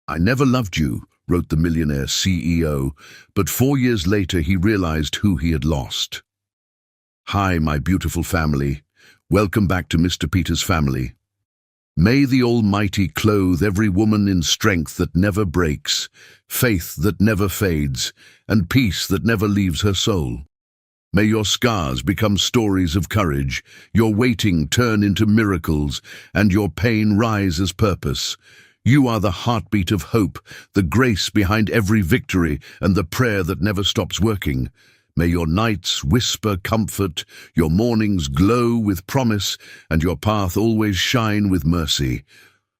I never loved you, wrote the Millionaire CEO, but 4 years later he realized who he had lost. Hi, my beautiful family. Welcome back to Mr. Peter's family. May the Almighty clothe every woman in strength that never breaks, faith that never fades, and peace that never leaves her soul. May your scars become stories of courage, your waiting turn into miracles, and your pain rise as purpose. You are the heartbeat of hope, the grace behind every victory, and the prayer that never stops working. May your nights whisper comfort, your mornings glow with promise, and your path always shine with mercy.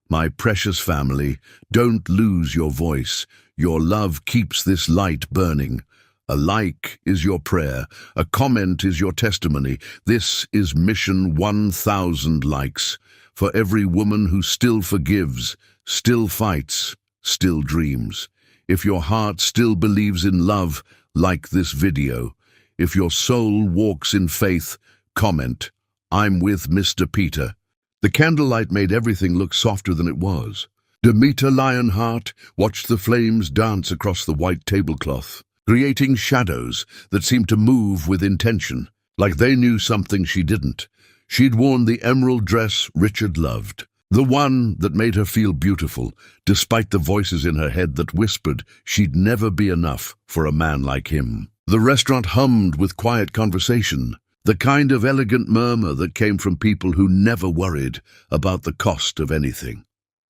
My precious family, don't lose your voice. Your love keeps this light burning. A like is your prayer, a comment is your testimony. This is mission 1,000 likes. For every woman who still forgives, still fights, still dreams. If your heart still believes in love, like this video. If your soul walks in faith, comment, I'm with Mr. Peter. The candlelight made everything look softer than it was. Demeter Lionheart watched the flames dance across the white tablecloth, creating shadows that seemed to move with intention, like they knew something she didn't. She'd worn the emerald dress Richard loved, the one that made her feel beautiful, despite the voices in her head that whispered she'd never be enough for a man like him. The restaurant hummed with quiet conversation, the kind of elegant murmur that came from people who never worried about the cost of anything.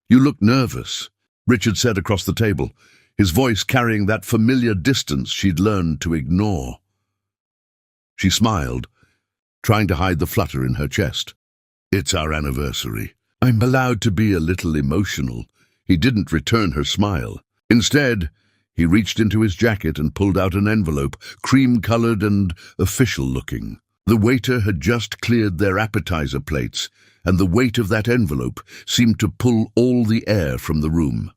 You look nervous, Richard said across the table, his voice carrying that familiar distance she'd learned to ignore. She smiled, trying to hide the flutter in her chest. It's our anniversary. I'm allowed to be a little emotional. He didn't return her smile. Instead, he reached into his jacket and pulled out an envelope, cream-colored and official-looking. The waiter had just cleared their appetizer plates, and the weight of that envelope seemed to pull all the air from the room.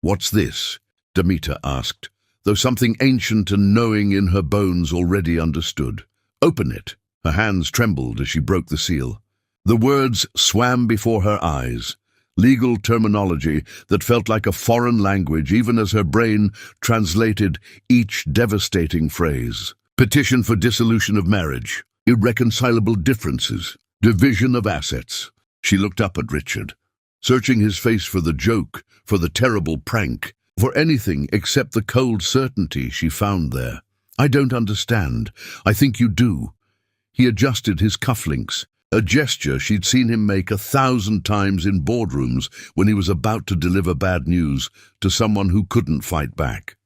What's this? Demeter asked, though something ancient and knowing in her bones already understood. Open it. Her hands trembled as she broke the seal. The words swam before her eyes, legal terminology that felt like a foreign language even as her brain translated each devastating phrase. Petition for dissolution of marriage, irreconcilable differences, division of assets. She looked up at Richard, searching his face for the joke, for the terrible prank, for anything except the cold certainty she found there. I don't understand. I think you do. He adjusted his cufflinks, a gesture she'd seen him make 1,000 times in boardrooms when he was about to deliver bad news to someone who couldn't fight back.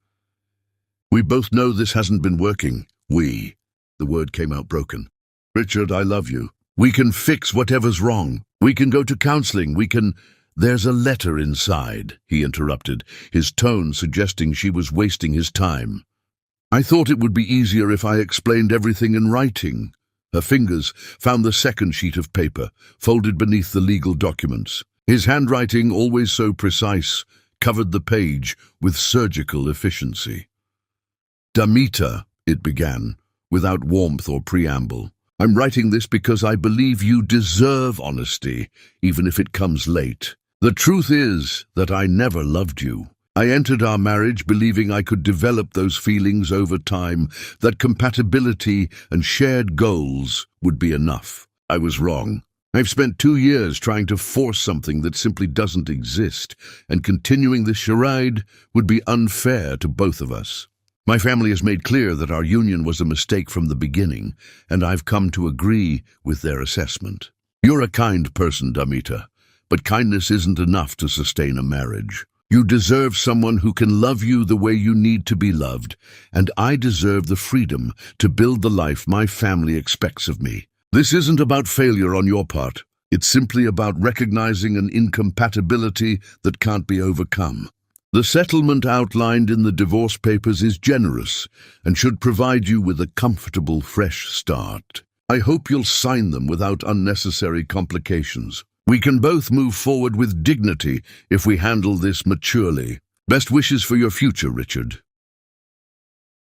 We both know this hasn't been working. The word came out broken. Richard, I love you. We can fix whatever's wrong. We can go to counseling. There's a letter inside, he interrupted, his tone suggesting she was wasting his time. I thought it would be easier if I explained everything in writing. Her fingers found the second sheet of paper, folded beneath the legal documents. His handwriting, always so precise, covered the page with surgical efficiency. Demeter, it began, without warmth or preamble. I'm writing this because I believe you deserve honesty, even if it comes late. The truth is that I never loved you. I entered our marriage believing I could develop those feelings over time, that compatibility and shared goals would be enough. I was wrong. I've spent 2 years trying to force something that simply doesn't exist, and continuing this charade would be unfair to both of us. My family has made clear that our union was a mistake from the beginning, and I've come to agree with their assessment. You're a kind person, Demeter, but kindness isn't enough to sustain a marriage. You deserve someone who can love you the way you need to be loved, and I deserve the freedom to build the life my family expects of me. This isn't about failure on your part. It's simply about recognizing an incompatibility that can't be overcome. The settlement outlined in the divorce papers is generous and should provide you with a comfortable, fresh start. I hope you'll sign them without unnecessary complications. We can both move forward with dignity if we handle this maturely. Best wishes for your future, Richard.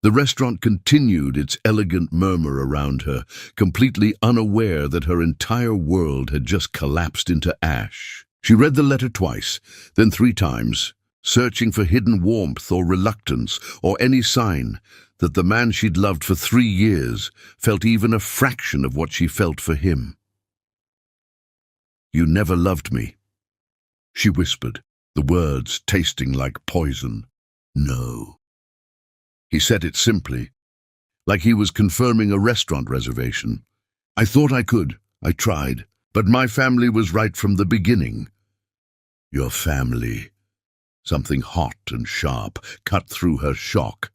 The restaurant continued its elegant murmur around her, completely unaware that her entire world had just collapsed into ash. She read the letter twice, then 3 times, searching for hidden warmth or reluctance or any sign that the man she'd loved for 3 years felt even a fraction of what she felt for him. "You never loved me," she whispered, the words tasting like poison. "No." He said it simply, like he was confirming a restaurant reservation. "I thought I could. I tried. But my family was right from the beginning." "Your family." Something hot and sharp cut through her shock.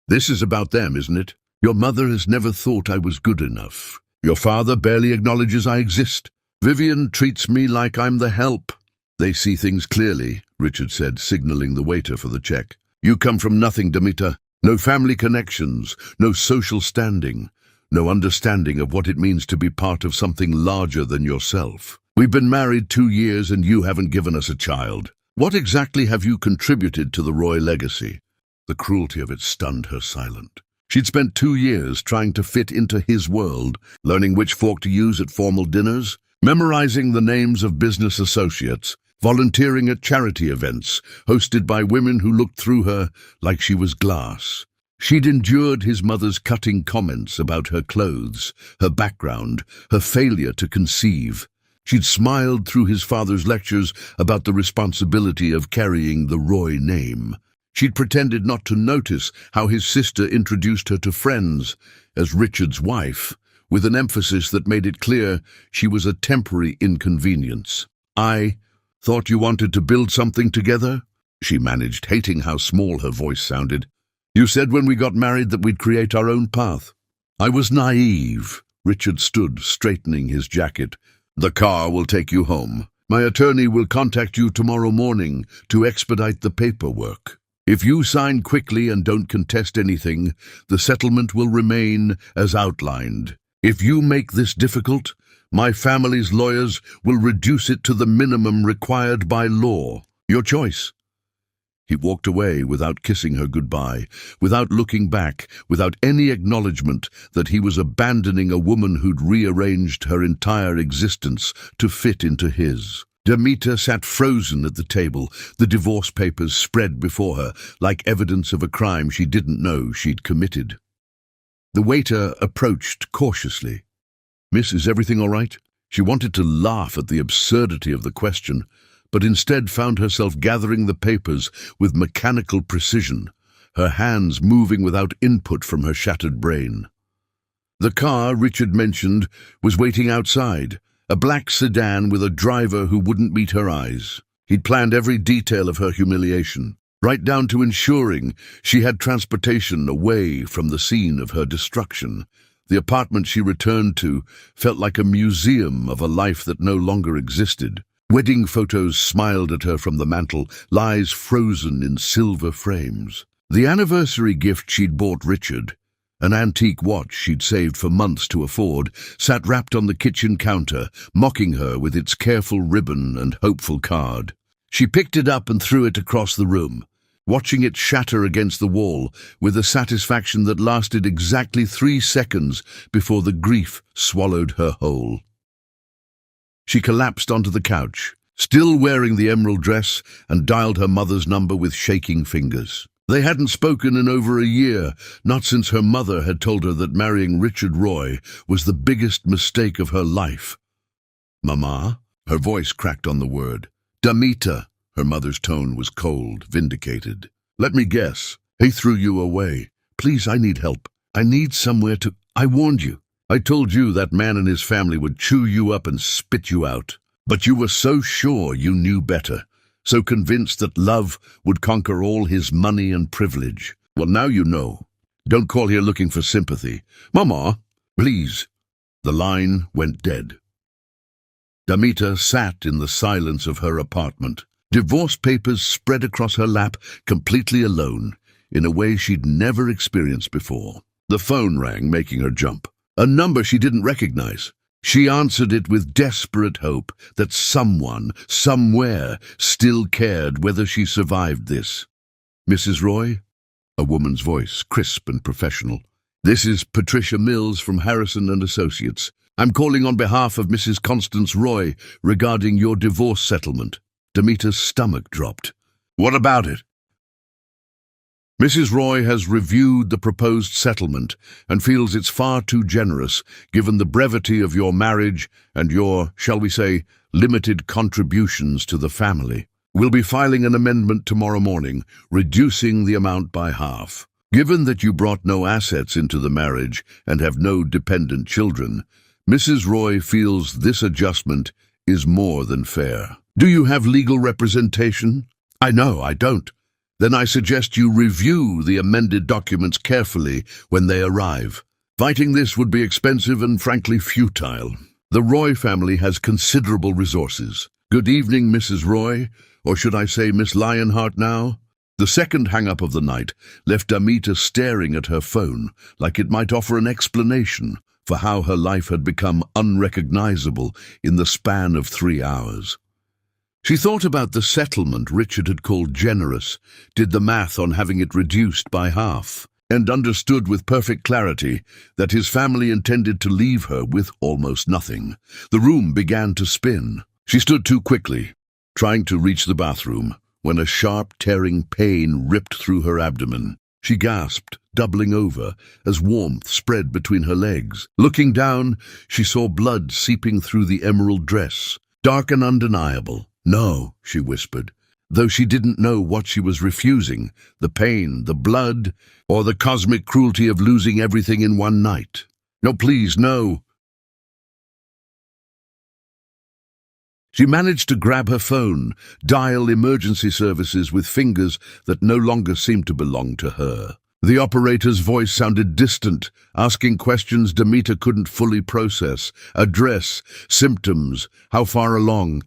"This is about them, isn't it? Your mother has never thought I was good enough. Your father barely acknowledges I exist. Vivian treats me like I'm the help." "They see things clearly," Richard said, signaling the waiter for the check. "You come from nothing, Demeter. No family connections, no social standing, no understanding of what it means to be part of something larger than yourself. We've been married 2 years and you haven't given us a child. What exactly have you contributed to the Roy legacy?" The cruelty of it stunned her silent. She'd spent 2 years trying to fit into his world, learning which fork to use at formal dinners, memorizing the names of business associates, volunteering at charity events hosted by women who looked through her like she was glass. She'd endured his mother's cutting comments about her clothes, her background, her failure to conceive. She'd smiled through his father's lectures about the responsibility of carrying the Roy name. She'd pretended not to notice how his sister introduced her to friends as Richard's wife, with an emphasis that made it clear she was a temporary inconvenience. "I thought you wanted to build something together?" she managed, hating how small her voice sounded. "You said when we got married that we'd create our own path." "I was naive." Richard stood, straightening his jacket. "The car will take you home. My attorney will contact you tomorrow morning to expedite the paperwork. If you sign quickly and don't contest anything, the settlement will remain as outlined. If you make this difficult, my family's lawyers will reduce it to the minimum required by law. Your choice." He walked away without kissing her goodbye, without looking back, without any acknowledgement that he was abandoning a woman who'd rearranged her entire existence to fit into his. Demeter sat frozen at the table, the divorce papers spread before her like evidence of a crime she didn't know she'd committed. The waiter approached cautiously. "Miss, is everything all right?" She wanted to laugh at the absurdity of the question, but instead found herself gathering the papers with mechanical precision, her hands moving without input from her shattered brain. The car Richard mentioned was waiting outside, a black sedan with a driver who wouldn't meet her eyes. He'd planned every detail of her humiliation, right down to ensuring she had transportation away from the scene of her destruction. The apartment she returned to felt like a museum of a life that no longer existed. Wedding photos smiled at her from the mantel, lies frozen in silver frames. The anniversary gift she'd bought Richard, an antique watch she'd saved for months to afford, sat wrapped on the kitchen counter, mocking her with its careful ribbon and hopeful card. She picked it up and threw it across the room, watching it shatter against the wall with a satisfaction that lasted exactly 3 seconds before the grief swallowed her whole. She collapsed onto the couch, still wearing the emerald dress, and dialed her mother's number with shaking fingers. They hadn't spoken in over a year, not since her mother had told her that marrying Richard Roy was the biggest mistake of her life. "Mama?" Her voice cracked on the word. "Demeter." Her mother's tone was cold, vindicated. "Let me guess. He threw you away. Please, I need help. I need somewhere to... I warned you. I told you that man and his family would chew you up and spit you out. But you were so sure you knew better, so convinced that love would conquer all his money and privilege. Well, now you know. Don't call here looking for sympathy. Mama, please." The line went dead. Demeter sat in the silence of her apartment, divorce papers spread across her lap, completely alone, in a way she'd never experienced before. The phone rang, making her jump. A number she didn't recognize. She answered it with desperate hope that someone, somewhere, still cared whether she survived this. "Mrs. Roy?" A woman's voice, crisp and professional. "This is Patricia Mills from Harrison and Associates. I'm calling on behalf of Mrs. Constance Roy regarding your divorce settlement." Demeter's stomach dropped. What about it? Mrs. Roy has reviewed the proposed settlement and feels it's far too generous given the brevity of your marriage and your, shall we say, limited contributions to the family. We'll be filing an amendment tomorrow morning, reducing the amount by half. Given that you brought no assets into the marriage and have no dependent children, Mrs. Roy feels this adjustment is more than fair. Do you have legal representation? I know, I don't. Then I suggest you review the amended documents carefully when they arrive. Fighting this would be expensive and frankly futile. The Roy family has considerable resources. Good evening, Mrs. Roy, or should I say Miss Lionheart now? The second hang-up of the night left Damita staring at her phone like it might offer an explanation for how her life had become unrecognizable in the span of 3 hours. She thought about the settlement Richard had called generous, did the math on having it reduced by half, and understood with perfect clarity that his family intended to leave her with almost nothing. The room began to spin. She stood too quickly, trying to reach the bathroom, when a sharp, tearing pain ripped through her abdomen. She gasped, doubling over, as warmth spread between her legs. Looking down, she saw blood seeping through the emerald dress, dark and undeniable. No, she whispered, though she didn't know what she was refusing, the pain, the blood, or the cosmic cruelty of losing everything in one night. No, please, no. She managed to grab her phone, dial emergency services with fingers that no longer seemed to belong to her. The operator's voice sounded distant, asking questions Damita couldn't fully process. Address, symptoms, how far along?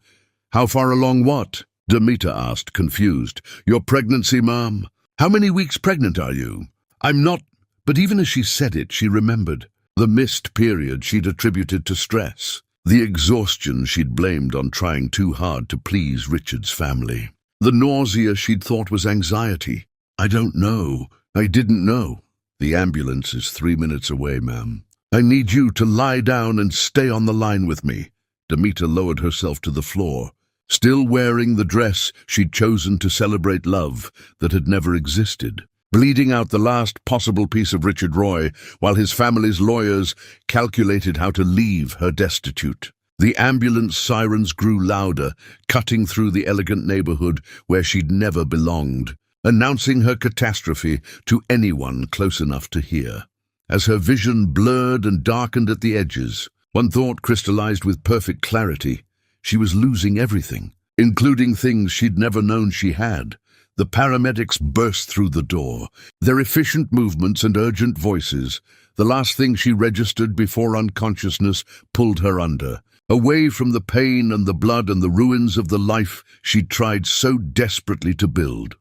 How far along what? Damita asked, confused. Your pregnancy, Mom? How many weeks pregnant are you? I'm not. But even as she said it, she remembered the missed period she'd attributed to stress, the exhaustion she'd blamed on trying too hard to please Richard's family, the nausea she'd thought was anxiety. I don't know. I didn't know. The ambulance is 3 minutes away, ma'am. I need you to lie down and stay on the line with me. Damita lowered herself to the floor, still wearing the dress she'd chosen to celebrate love that had never existed, bleeding out the last possible piece of Richard Roy while his family's lawyers calculated how to leave her destitute. The ambulance sirens grew louder, cutting through the elegant neighborhood where she'd never belonged, announcing her catastrophe to anyone close enough to hear. As her vision blurred and darkened at the edges, one thought crystallized with perfect clarity. She was losing everything, including things she'd never known she had. The paramedics burst through the door, their efficient movements and urgent voices, the last thing she registered before unconsciousness pulled her under, away from the pain and the blood and the ruins of the life she'd tried so desperately to build.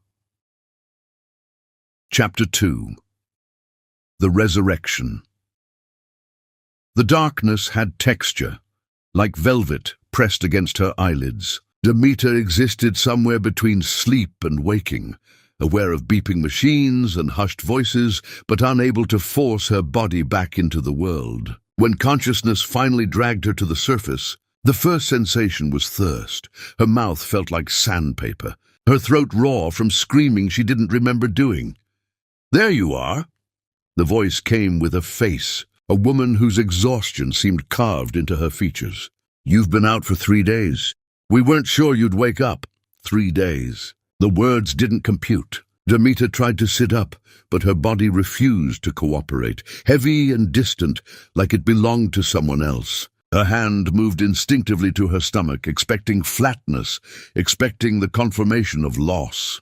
Chapter 2. The Resurrection. The darkness had texture, like velvet pressed against her eyelids. Damita existed somewhere between sleep and waking, aware of beeping machines and hushed voices, but unable to force her body back into the world. When consciousness finally dragged her to the surface, the first sensation was thirst. Her mouth felt like sandpaper, her throat raw from screaming she didn't remember doing. There you are. The voice came with a face, a woman whose exhaustion seemed carved into her features. You've been out for 3 days. We weren't sure you'd wake up. 3 days. The words didn't compute. Damita tried to sit up, but her body refused to cooperate, heavy and distant, like it belonged to someone else. Her hand moved instinctively to her stomach, expecting flatness, expecting the confirmation of loss.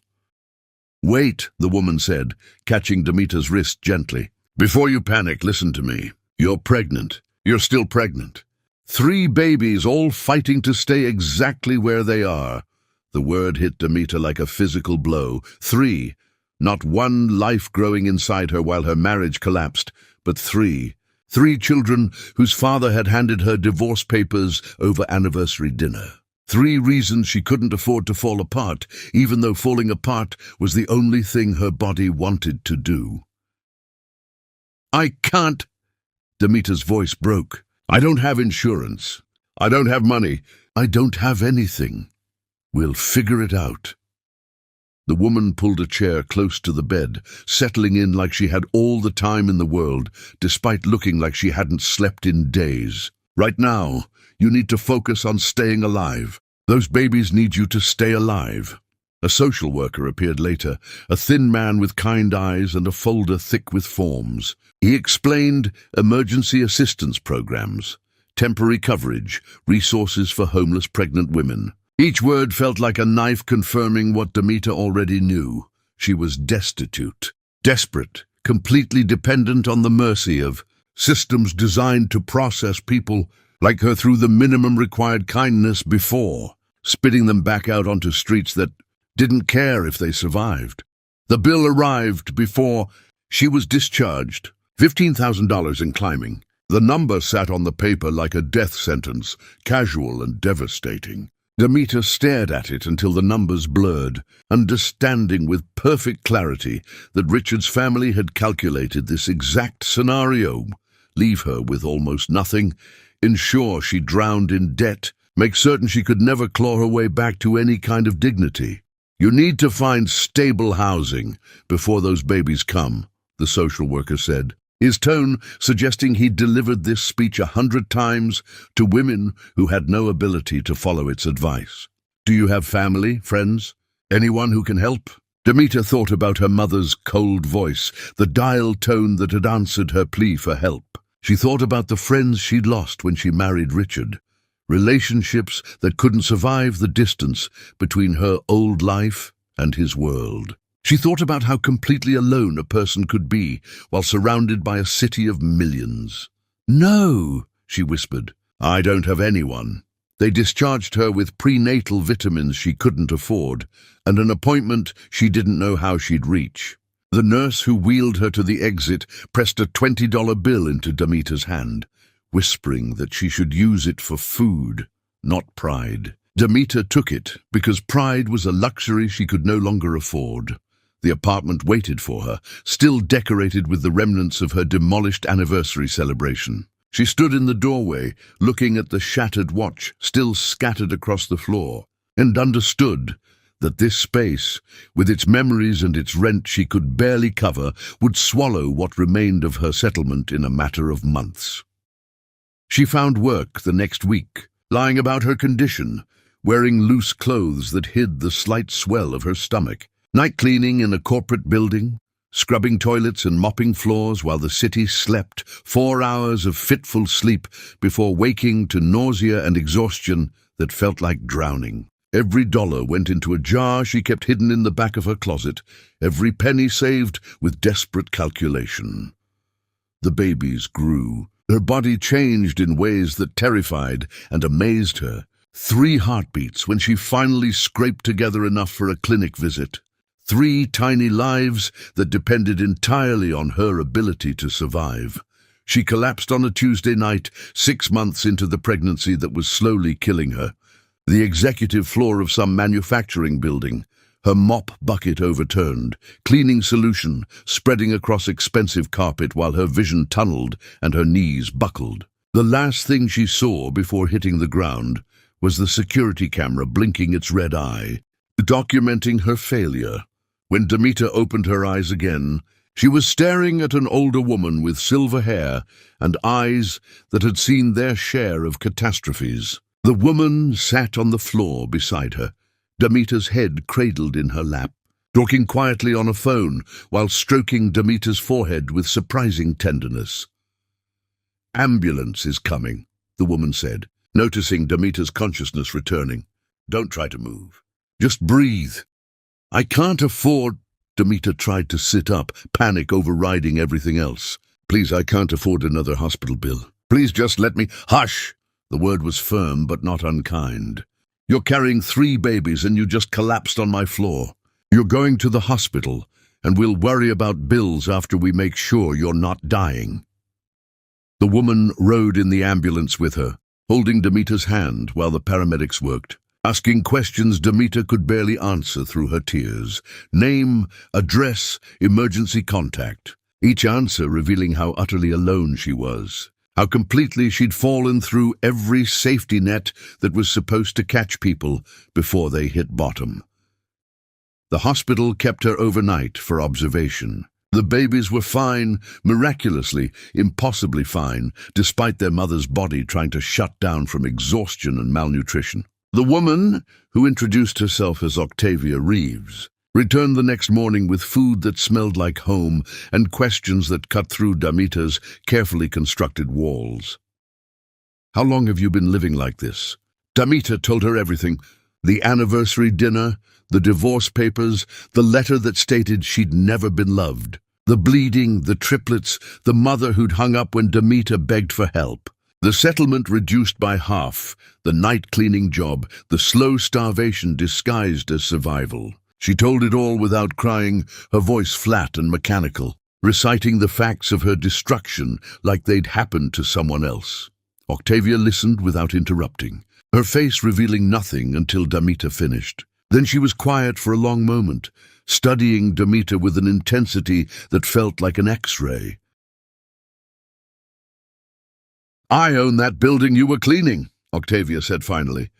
Wait, the woman said, catching Damita's wrist gently. Before you panic, listen to me. You're pregnant. You're still pregnant. 3 babies all fighting to stay exactly where they are. The word hit Damita like a physical blow. 3. Not 1 life growing inside her while her marriage collapsed, but 3. 3 children whose father had handed her divorce papers over anniversary dinner. 3 reasons she couldn't afford to fall apart, even though falling apart was the only thing her body wanted to do. I can't. Damita's voice broke. I don't have insurance. I don't have money. I don't have anything. We'll figure it out. The woman pulled a chair close to the bed, settling in like she had all the time in the world, despite looking like she hadn't slept in days. Right now, you need to focus on staying alive. Those babies need you to stay alive. A social worker appeared later, a thin man with kind eyes and a folder thick with forms. He explained emergency assistance programs, temporary coverage, resources for homeless pregnant women. Each word felt like a knife confirming what Demeter already knew. She was destitute, desperate, completely dependent on the mercy of systems designed to process people like her through the minimum required kindness before, spitting them back out onto streets that didn't care if they survived. The bill arrived before she was discharged. $15,000 in climbing. The number sat on the paper like a death sentence, casual and devastating. Demeter stared at it until the numbers blurred, understanding with perfect clarity that Richard's family had calculated this exact scenario. Leave her with almost nothing, ensure she drowned in debt, make certain she could never claw her way back to any kind of dignity. You need to find stable housing before those babies come, the social worker said, his tone suggesting he'd delivered this speech 100 times to women who had no ability to follow its advice. Do you have family, friends? Anyone who can help? Demeter thought about her mother's cold voice, the dial tone that had answered her plea for help. She thought about the friends she'd lost when she married Richard, relationships that couldn't survive the distance between her old life and his world. She thought about how completely alone a person could be while surrounded by a city of millions. "No," she whispered. "I don't have anyone." They discharged her with prenatal vitamins she couldn't afford and an appointment she didn't know how she'd reach. The nurse who wheeled her to the exit pressed a $20 bill into Demeter's hand, whispering that she should use it for food, not pride. Demeter took it because pride was a luxury she could no longer afford. The apartment waited for her, still decorated with the remnants of her demolished anniversary celebration. She stood in the doorway, looking at the shattered watch still scattered across the floor, and understood that this space, with its memories and its rent she could barely cover, would swallow what remained of her settlement in a matter of months. She found work the next week, lying about her condition, wearing loose clothes that hid the slight swell of her stomach, night cleaning in a corporate building, scrubbing toilets and mopping floors while the city slept 4 hours of fitful sleep before waking to nausea and exhaustion that felt like drowning. Every dollar went into a jar she kept hidden in the back of her closet, every penny saved with desperate calculation. The babies grew. Her body changed in ways that terrified and amazed her. 3 heartbeats when she finally scraped together enough for a clinic visit. 3 tiny lives that depended entirely on her ability to survive. She collapsed on a Tuesday night, 6 months into the pregnancy that was slowly killing her. The executive floor of some manufacturing building, her mop bucket overturned, cleaning solution spreading across expensive carpet while her vision tunneled and her knees buckled. The last thing she saw before hitting the ground was the security camera blinking its red eye, documenting her failure. When Demeter opened her eyes again, she was staring at an older woman with silver hair and eyes that had seen their share of catastrophes. The woman sat on the floor beside her, Demeter's head cradled in her lap, talking quietly on a phone while stroking Demeter's forehead with surprising tenderness. "Ambulance is coming," the woman said, noticing Demeter's consciousness returning. "Don't try to move. Just breathe." "I can't afford—" Demeter tried to sit up, panic overriding everything else. "Please, I can't afford another hospital bill. Please just let me—" "Hush!" The word was firm but not unkind. "You're carrying 3 babies and you just collapsed on my floor. You're going to the hospital, and we'll worry about bills after we make sure you're not dying." The woman rode in the ambulance with her, holding Demeter's hand while the paramedics worked, asking questions Demeter could barely answer through her tears. Name, address, emergency contact. Each answer revealing how utterly alone she was, how completely she'd fallen through every safety net that was supposed to catch people before they hit bottom. The hospital kept her overnight for observation. The babies were fine, miraculously, impossibly fine, despite their mother's body trying to shut down from exhaustion and malnutrition. The woman, who introduced herself as Octavia Reeves, returned the next morning with food that smelled like home and questions that cut through Damita's carefully constructed walls. "How long have you been living like this?" Damita told her everything. The anniversary dinner, the divorce papers, the letter that stated she'd never been loved, the bleeding, the triplets, the mother who'd hung up when Damita begged for help, the settlement reduced by half, the night-cleaning job, the slow starvation disguised as survival. She told it all without crying, her voice flat and mechanical, reciting the facts of her destruction like they'd happened to someone else. Octavia listened without interrupting, her face revealing nothing until Damita finished. Then she was quiet for a long moment, studying Damita with an intensity that felt like an X-ray. "I own that building you were cleaning," Octavia said finally.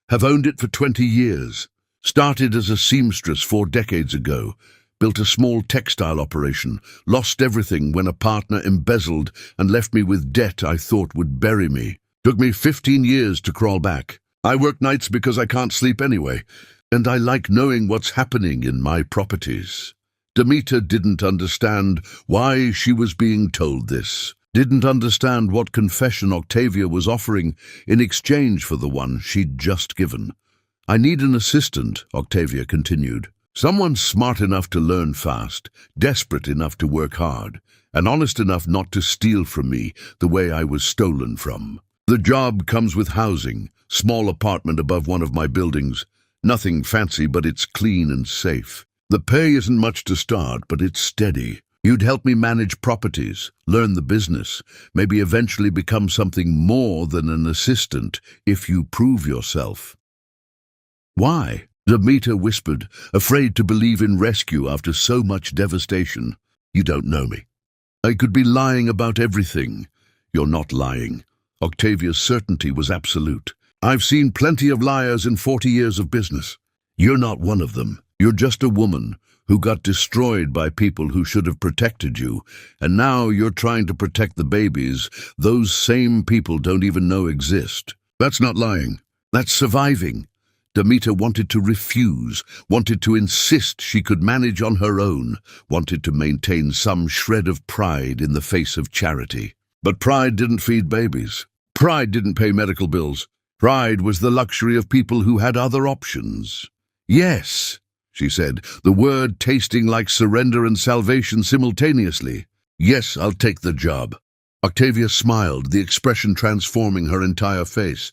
"Have owned it for 20 years. Started as a seamstress 4 decades ago. Built a small textile operation. Lost everything when a partner embezzled and left me with debt I thought would bury me. Took me 15 years to crawl back. I work nights because I can't sleep anyway. And I like knowing what's happening in my properties." Damita didn't understand why she was being told this, didn't understand what confession Octavia was offering in exchange for the one she'd just given. "I need an assistant," Octavia continued. "Someone smart enough to learn fast, desperate enough to work hard, and honest enough not to steal from me the way I was stolen from. The job comes with housing, small apartment above one of my buildings. Nothing fancy, but it's clean and safe. The pay isn't much to start, but it's steady. You'd help me manage properties, learn the business, maybe eventually become something more than an assistant if you prove yourself." "Why?" Damita whispered, afraid to believe in rescue after so much devastation. "You don't know me. I could be lying about everything." "You're not lying." Octavia's certainty was absolute. "I've seen plenty of liars in 40 years of business. You're not one of them. You're just a woman who got destroyed by people who should have protected you, and now you're trying to protect the babies those same people don't even know exist. That's not lying. That's surviving." Damita wanted to refuse, wanted to insist she could manage on her own, wanted to maintain some shred of pride in the face of charity. But pride didn't feed babies. Pride didn't pay medical bills. Pride was the luxury of people who had other options. "Yes," she said, the word tasting like surrender and salvation simultaneously. "Yes, I'll take the job." Octavia smiled, the expression transforming her entire face.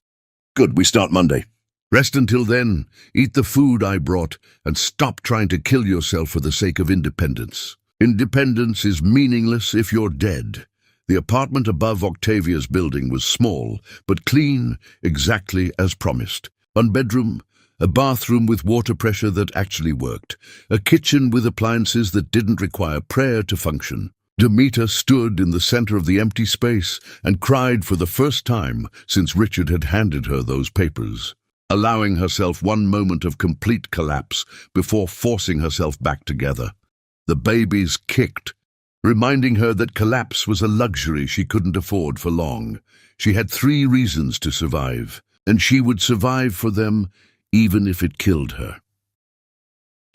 "Good, we start Monday. Rest until then, eat the food I brought, and stop trying to kill yourself for the sake of independence. Independence is meaningless if you're dead." The apartment above Octavia's building was small, but clean, exactly as promised. One bedroom, a bathroom with water pressure that actually worked, a kitchen with appliances that didn't require prayer to function. Damita stood in the center of the empty space and cried for the first time since Richard had handed her those papers, allowing herself one moment of complete collapse before forcing herself back together. The babies kicked, reminding her that collapse was a luxury she couldn't afford for long. She had 3 reasons to survive, and she would survive for them even if it killed her.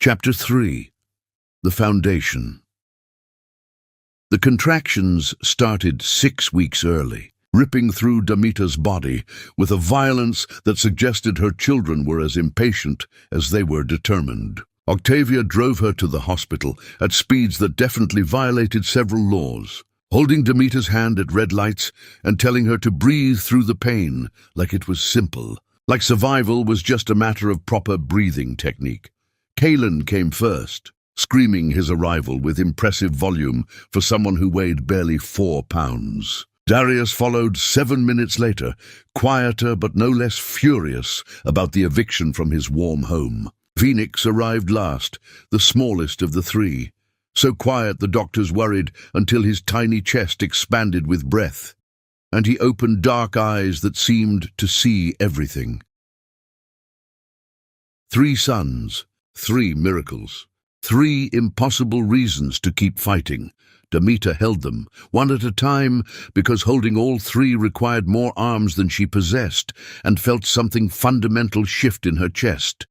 Chapter 3. The Foundation. The contractions started 6 weeks early, ripping through Damita's body with a violence that suggested her children were as impatient as they were determined. Octavia drove her to the hospital at speeds that definitely violated several laws, holding Damita's hand at red lights and telling her to breathe through the pain like it was simple, like survival was just a matter of proper breathing technique. Kalen came first, screaming his arrival with impressive volume for someone who weighed barely 4 pounds. Darius followed 7 minutes later, quieter but no less furious about the eviction from his warm home. Phoenix arrived last, the smallest of the 3. So quiet the doctors worried until his tiny chest expanded with breath, and he opened dark eyes that seemed to see everything. 3 sons, 3 miracles. 3 impossible reasons to keep fighting. Demeter held them, one at a time, because holding all 3 required more arms than she possessed, and felt something fundamental shift in her chest.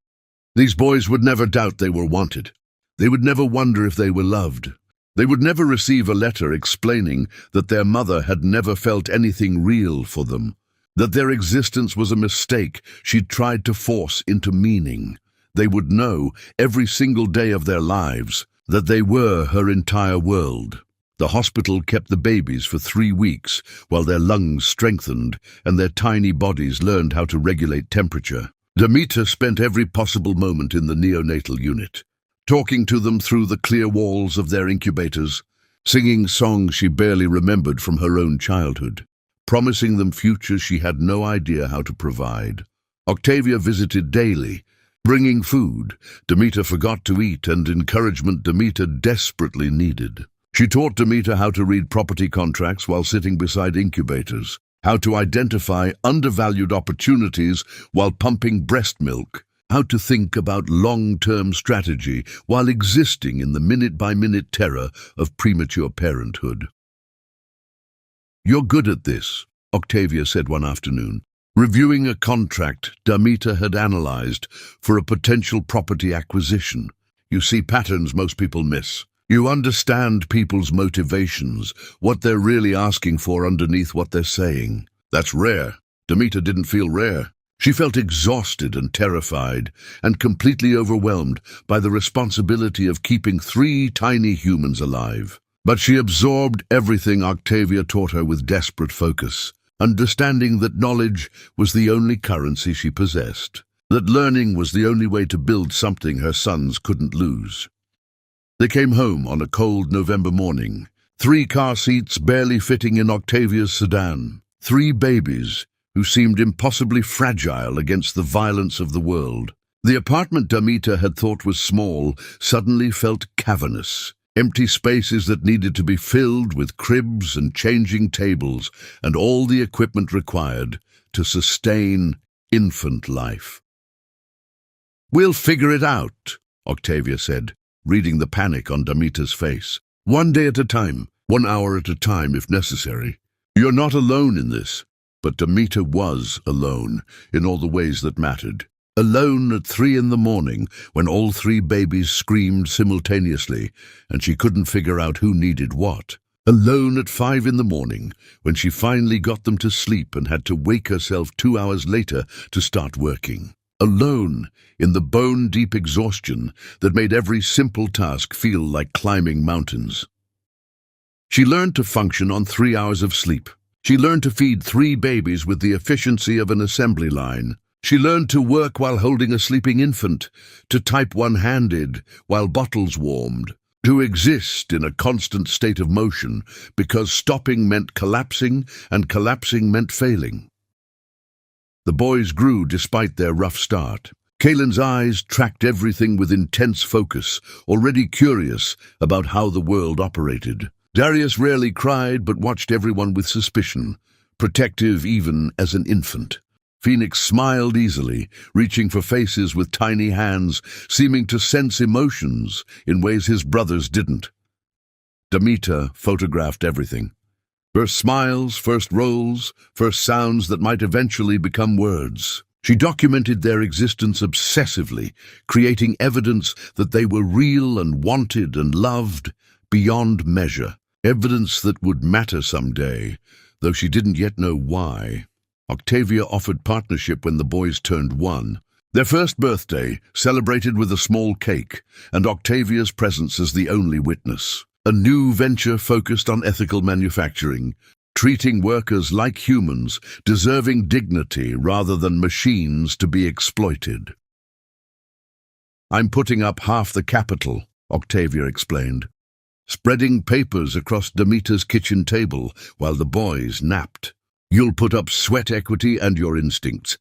These boys would never doubt they were wanted. They would never wonder if they were loved. They would never receive a letter explaining that their mother had never felt anything real for them, that their existence was a mistake she'd tried to force into meaning. They would know, every single day of their lives, that they were her entire world. The hospital kept the babies for 3 weeks while their lungs strengthened and their tiny bodies learned how to regulate temperature. Demeter spent every possible moment in the neonatal unit, talking to them through the clear walls of their incubators, singing songs she barely remembered from her own childhood, promising them futures she had no idea how to provide. Octavia visited daily, bringing food Demeter forgot to eat and encouragement Demeter desperately needed. She taught Demeter how to read property contracts while sitting beside incubators, how to identify undervalued opportunities while pumping breast milk, how to think about long-term strategy while existing in the minute-by-minute terror of premature parenthood. "You're good at this," Octavia said one afternoon, reviewing a contract Demeter had analyzed for a potential property acquisition. "You see patterns most people miss. You understand people's motivations, what they're really asking for underneath what they're saying. That's rare." Demeter didn't feel rare. She felt exhausted and terrified, and completely overwhelmed by the responsibility of keeping 3 tiny humans alive. But she absorbed everything Octavia taught her with desperate focus, understanding that knowledge was the only currency she possessed, that learning was the only way to build something her sons couldn't lose. They came home on a cold November morning, 3 car seats barely fitting in Octavia's sedan, 3 babies who seemed impossibly fragile against the violence of the world. The apartment Demeter had thought was small suddenly felt cavernous, empty spaces that needed to be filled with cribs and changing tables and all the equipment required to sustain infant life. "We'll figure it out," Octavia said, reading the panic on Demeter's face. "One day at a time, 1 hour at a time if necessary. You're not alone in this." But Demeter was alone in all the ways that mattered. Alone at 3 in the morning when all 3 babies screamed simultaneously and she couldn't figure out who needed what. Alone at 5 in the morning when she finally got them to sleep and had to wake herself 2 hours later to start working. Alone in the bone-deep exhaustion that made every simple task feel like climbing mountains. She learned to function on 3 hours of sleep. She learned to feed 3 babies with the efficiency of an assembly line. She learned to work while holding a sleeping infant, to type one-handed while bottles warmed, to exist in a constant state of motion because stopping meant collapsing and collapsing meant failing. The boys grew despite their rough start. Kaylin's eyes tracked everything with intense focus, already curious about how the world operated. Darius rarely cried but watched everyone with suspicion, protective even as an infant. Phoenix smiled easily, reaching for faces with tiny hands, seeming to sense emotions in ways his brothers didn't. Demeter photographed everything. First smiles, first roles, first sounds that might eventually become words. She documented their existence obsessively, creating evidence that they were real and wanted and loved beyond measure. Evidence that would matter someday, though she didn't yet know why. Octavia offered partnership when the boys turned 1. Their first birthday, celebrated with a small cake, and Octavia's presence as the only witness. A new venture focused on ethical manufacturing, treating workers like humans, deserving dignity rather than machines to be exploited. "I'm putting up half the capital," Octavia explained, spreading papers across Demeter's kitchen table while the boys napped. "You'll put up sweat equity and your instincts.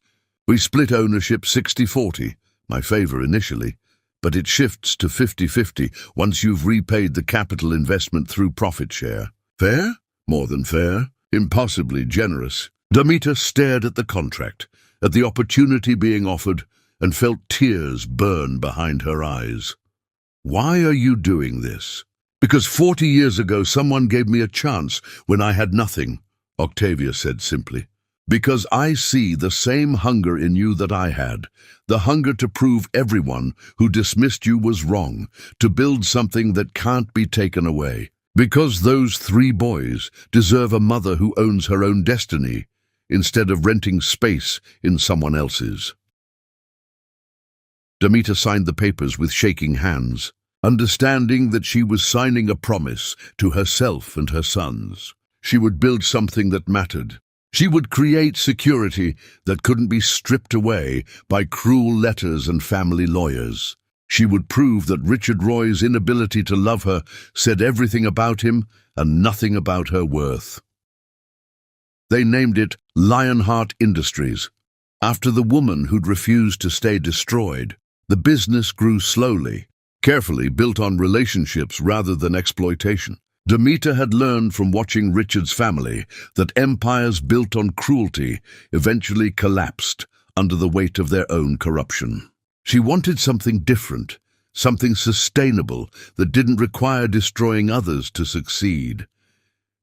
We split ownership 60-40, my favor initially, but it shifts to 50-50 once you've repaid the capital investment through profit share. Fair? More than fair. Impossibly generous." Demeter stared at the contract, at the opportunity being offered, and felt tears burn behind her eyes. "Why are you doing this?" "Because 40 years ago someone gave me a chance when I had nothing," Octavia said simply. "Because I see the same hunger in you that I had, the hunger to prove everyone who dismissed you was wrong, to build something that can't be taken away. Because those 3 boys deserve a mother who owns her own destiny, instead of renting space in someone else's." Demeter signed the papers with shaking hands, understanding that she was signing a promise to herself and her sons. She would build something that mattered. She would create security that couldn't be stripped away by cruel letters and family lawyers. She would prove that Richard Roy's inability to love her said everything about him and nothing about her worth. They named it Lionheart Industries, after the woman who'd refused to stay destroyed. The business grew slowly, carefully built on relationships rather than exploitation. Demeter had learned from watching Richard's family that empires built on cruelty eventually collapsed under the weight of their own corruption. She wanted something different, something sustainable that didn't require destroying others to succeed.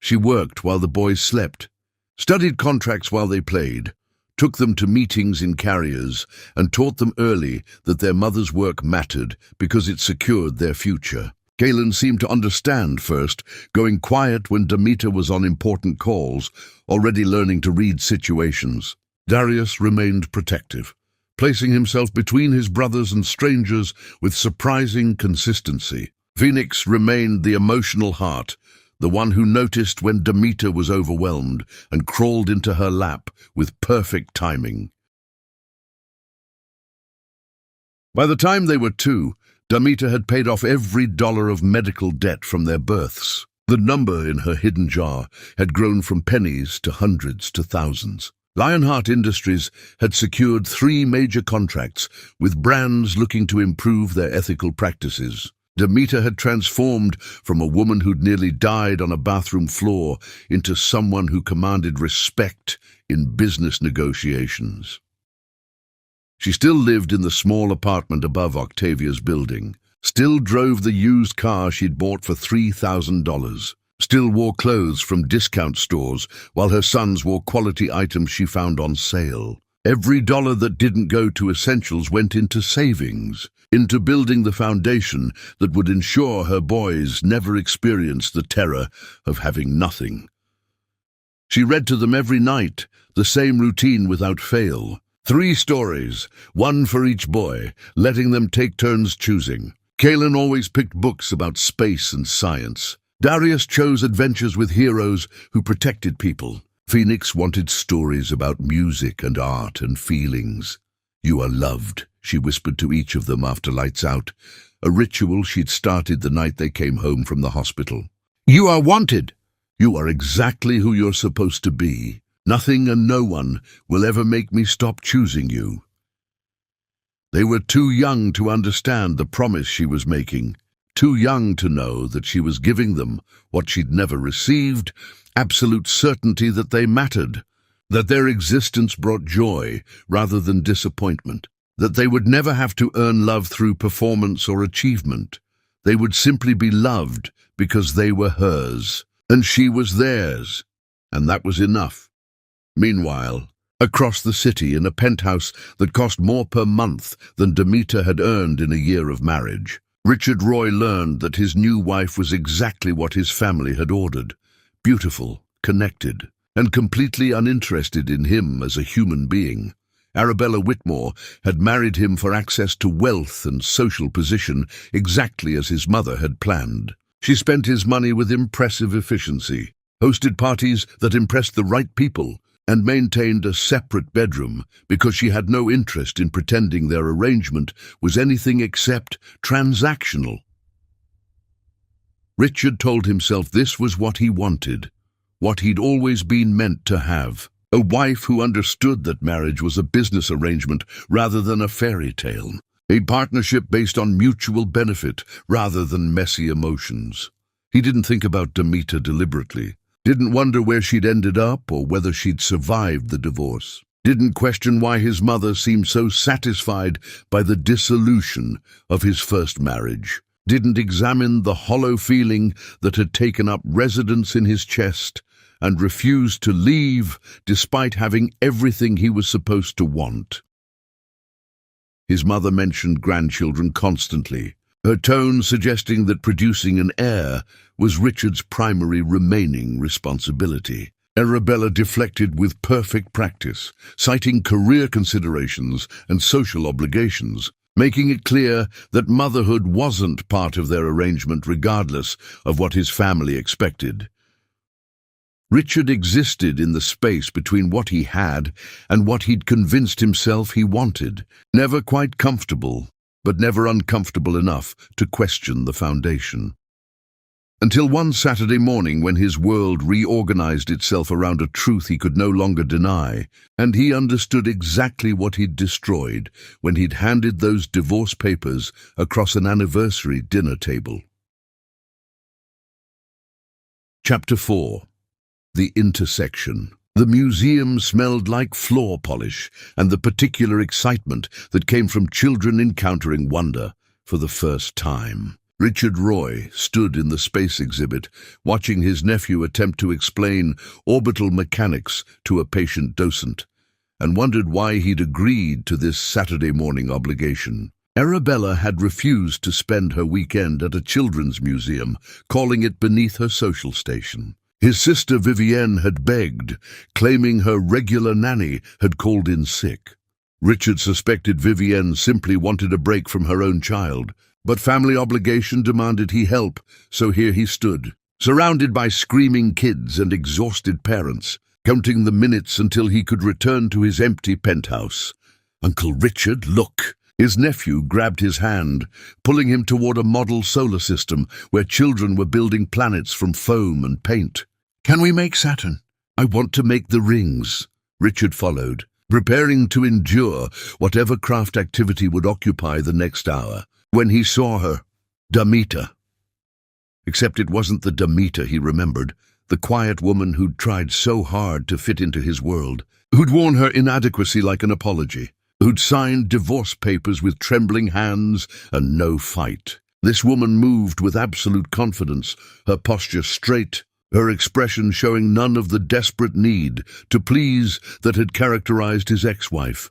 She worked while the boys slept, studied contracts while they played, took them to meetings in carriers, and taught them early that their mother's work mattered because it secured their future. Galen seemed to understand first, going quiet when Demeter was on important calls, already learning to read situations. Darius remained protective, placing himself between his brothers and strangers with surprising consistency. Phoenix remained the emotional heart, the one who noticed when Demeter was overwhelmed and crawled into her lap with perfect timing. By the time they were 2, Demeter had paid off every dollar of medical debt from their births. The number in her hidden jar had grown from pennies to hundreds to thousands. Lionheart Industries had secured 3 major contracts with brands looking to improve their ethical practices. Demeter had transformed from a woman who'd nearly died on a bathroom floor into someone who commanded respect in business negotiations. She still lived in the small apartment above Octavia's building, still drove the used car she'd bought for $3,000, still wore clothes from discount stores while her sons wore quality items she found on sale. Every dollar that didn't go to essentials went into savings, into building the foundation that would ensure her boys never experienced the terror of having nothing. She read to them every night, the same routine without fail. 3 stories, 1 for each boy, letting them take turns choosing. Kalen always picked books about space and science. Darius chose adventures with heroes who protected people. Phoenix wanted stories about music and art and feelings. "You are loved," she whispered to each of them after lights out, a ritual she'd started the night they came home from the hospital. "You are wanted. You are exactly who you're supposed to be. Nothing and no one will ever make me stop choosing you." They were too young to understand the promise she was making, too young to know that she was giving them what she'd never received, absolute certainty that they mattered, that their existence brought joy rather than disappointment, that they would never have to earn love through performance or achievement. They would simply be loved because they were hers, and she was theirs, and that was enough. Meanwhile, across the city in a penthouse that cost more per month than Demeter had earned in a year of marriage, Richard Roy learned that his new wife was exactly what his family had ordered: beautiful, connected, and completely uninterested in him as a human being. Arabella Whitmore had married him for access to wealth and social position, exactly as his mother had planned. She spent his money with impressive efficiency, hosted parties that impressed the right people, and maintained a separate bedroom because she had no interest in pretending their arrangement was anything except transactional. Richard told himself this was what he wanted, what he'd always been meant to have: a wife who understood that marriage was a business arrangement rather than a fairy tale, a partnership based on mutual benefit rather than messy emotions. He didn't think about Demeter deliberately, didn't wonder where she'd ended up or whether she'd survived the divorce. didn't question why his mother seemed so satisfied by the dissolution of his first marriage, didn't examine the hollow feeling that had taken up residence in his chest and refused to leave despite having everything he was supposed to want. His mother mentioned grandchildren constantly, her tone suggesting that producing an heir was Richard's primary remaining responsibility. Arabella deflected with perfect practice, citing career considerations and social obligations, making it clear that motherhood wasn't part of their arrangement regardless of what his family expected. Richard existed in the space between what he had and what he'd convinced himself he wanted, never quite comfortable, but never uncomfortable enough to question the foundation. Until one Saturday morning when his world reorganized itself around a truth he could no longer deny, and he understood exactly what he'd destroyed when he'd handed those divorce papers across an anniversary dinner table. Chapter 4. The Intersection. The museum smelled like floor polish and the particular excitement that came from children encountering wonder for the first time. Richard Roy stood in the space exhibit, watching his nephew attempt to explain orbital mechanics to a patient docent, and wondered why he'd agreed to this Saturday morning obligation. Arabella had refused to spend her weekend at a children's museum, calling it beneath her social station. His sister Vivienne had begged, claiming her regular nanny had called in sick. Richard suspected Vivienne simply wanted a break from her own child, but family obligation demanded he help, so here he stood, surrounded by screaming kids and exhausted parents, counting the minutes until he could return to his empty penthouse. "Uncle Richard, look!" His nephew grabbed his hand, pulling him toward a model solar system where children were building planets from foam and paint. "Can we make Saturn? I want to make the rings." Richard followed, preparing to endure whatever craft activity would occupy the next hour, when he saw her, Demeter. Except it wasn't the Demeter he remembered, the quiet woman who'd tried so hard to fit into his world, who'd worn her inadequacy like an apology, who'd signed divorce papers with trembling hands and no fight. This woman moved with absolute confidence, her posture straight, her expression showing none of the desperate need to please that had characterized his ex-wife.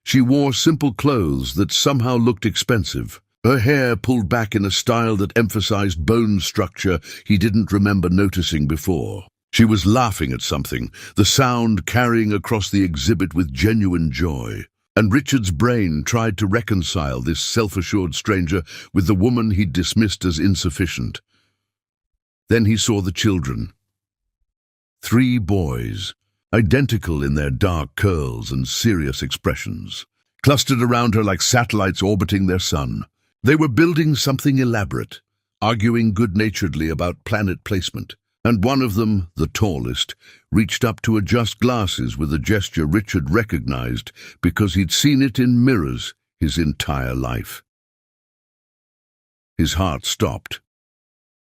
She wore simple clothes that somehow looked expensive, her hair pulled back in a style that emphasized bone structure he didn't remember noticing before. She was laughing at something, the sound carrying across the exhibit with genuine joy. And Richard's brain tried to reconcile this self-assured stranger with the woman he'd dismissed as insufficient. Then he saw the children. 3 boys, identical in their dark curls and serious expressions, clustered around her like satellites orbiting their sun. They were building something elaborate, arguing good-naturedly about planet placement, and one of them, the tallest, reached up to adjust glasses with a gesture Richard recognized because he'd seen it in mirrors his entire life. His heart stopped.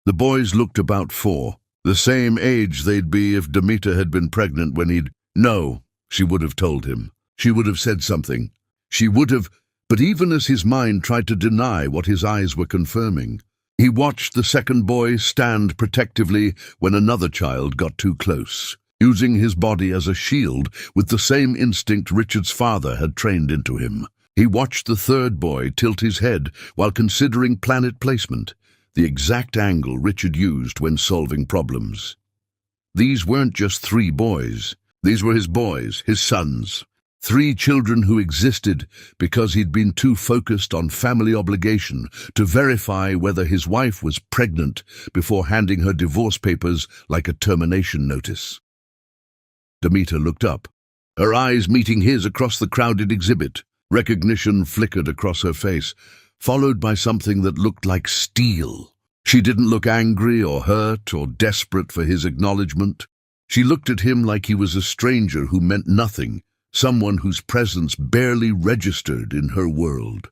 The boys looked about 4, the same age they'd be if Demeter had been pregnant when he'd— No, she would have told him. She would have said something. She would have, but even as his mind tried to deny what his eyes were confirming, he watched the second boy stand protectively when another child got too close, using his body as a shield with the same instinct Richard's father had trained into him. He watched the third boy tilt his head while considering planet placement, the exact angle Richard used when solving problems. These weren't just 3 boys. These were his boys, his sons. 3 children who existed because he'd been too focused on family obligation to verify whether his wife was pregnant before handing her divorce papers like a termination notice. Demeter looked up, her eyes meeting his across the crowded exhibit. Recognition flickered across her face, followed by something that looked like steel. She didn't look angry or hurt or desperate for his acknowledgement. She looked at him like he was a stranger who meant nothing, someone whose presence barely registered in her world.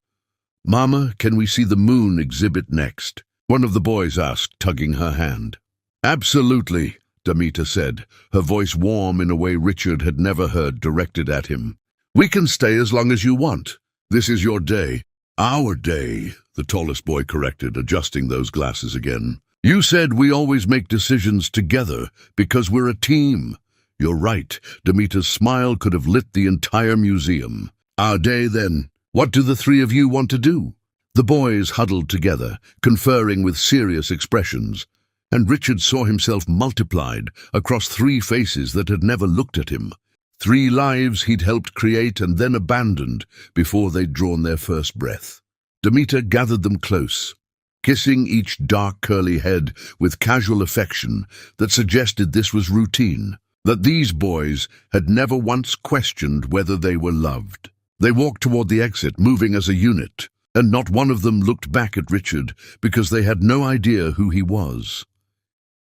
"Mama, can we see the moon exhibit next?" one of the boys asked, tugging her hand. "Absolutely," Demeter said, her voice warm in a way Richard had never heard directed at him. "We can stay as long as you want. This is your day." "Our day," the tallest boy corrected, adjusting those glasses again. "You said we always make decisions together because we're a team." "You're right." Demeter's smile could have lit the entire museum. "Our day, then. What do the three of you want to do?" The boys huddled together, conferring with serious expressions, and Richard saw himself multiplied across three faces that had never looked at him. 3 lives he'd helped create and then abandoned before they'd drawn their first breath. Demeter gathered them close, kissing each dark curly head with casual affection that suggested this was routine, that these boys had never once questioned whether they were loved. They walked toward the exit, moving as a unit, and not one of them looked back at Richard because they had no idea who he was.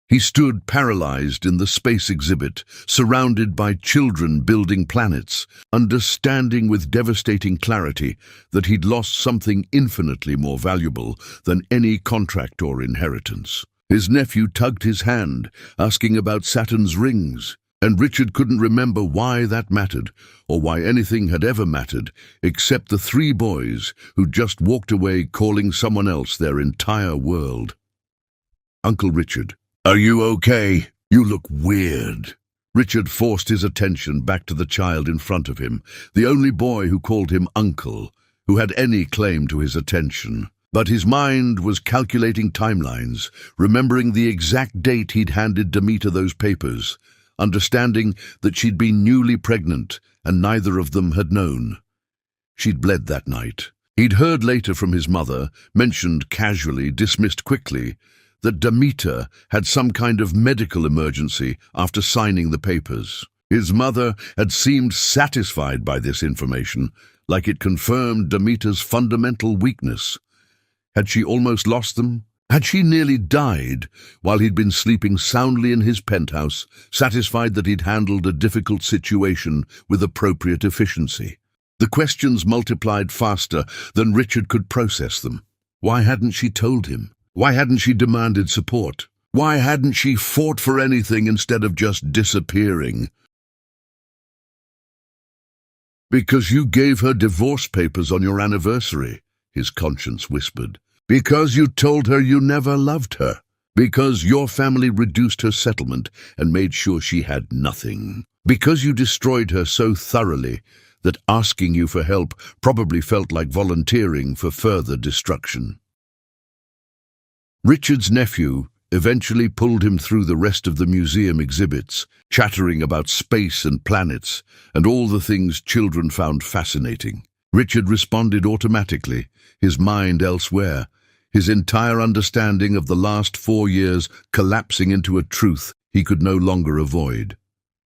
He stood paralyzed in the space exhibit, surrounded by children building planets, understanding with devastating clarity that he'd lost something infinitely more valuable than any contract or inheritance. His nephew tugged his hand, asking about Saturn's rings, and Richard couldn't remember why that mattered, or why anything had ever mattered, except the 3 boys who'd just walked away calling someone else their entire world. "Uncle Richard, are you okay? You look weird." Richard forced his attention back to the child in front of him, the only boy who called him uncle, who had any claim to his attention. But his mind was calculating timelines, remembering the exact date he'd handed Demeter those papers, understanding that she'd been newly pregnant and neither of them had known. She'd bled that night. He'd heard later from his mother, mentioned casually, dismissed quickly, that Demeter had some kind of medical emergency after signing the papers. His mother had seemed satisfied by this information, like it confirmed Demeter's fundamental weakness. Had she almost lost them? Had she nearly died while he'd been sleeping soundly in his penthouse, satisfied that he'd handled a difficult situation with appropriate efficiency? The questions multiplied faster than Richard could process them. Why hadn't she told him? Why hadn't she demanded support? Why hadn't she fought for anything instead of just disappearing? "Because you gave her divorce papers on your anniversary," his conscience whispered. "Because you told her you never loved her. Because your family reduced her settlement and made sure she had nothing. Because you destroyed her so thoroughly that asking you for help probably felt like volunteering for further destruction." Richard's nephew eventually pulled him through the rest of the museum exhibits, chattering about space and planets and all the things children found fascinating. Richard responded automatically, his mind elsewhere, his entire understanding of the last 4 years collapsing into a truth he could no longer avoid.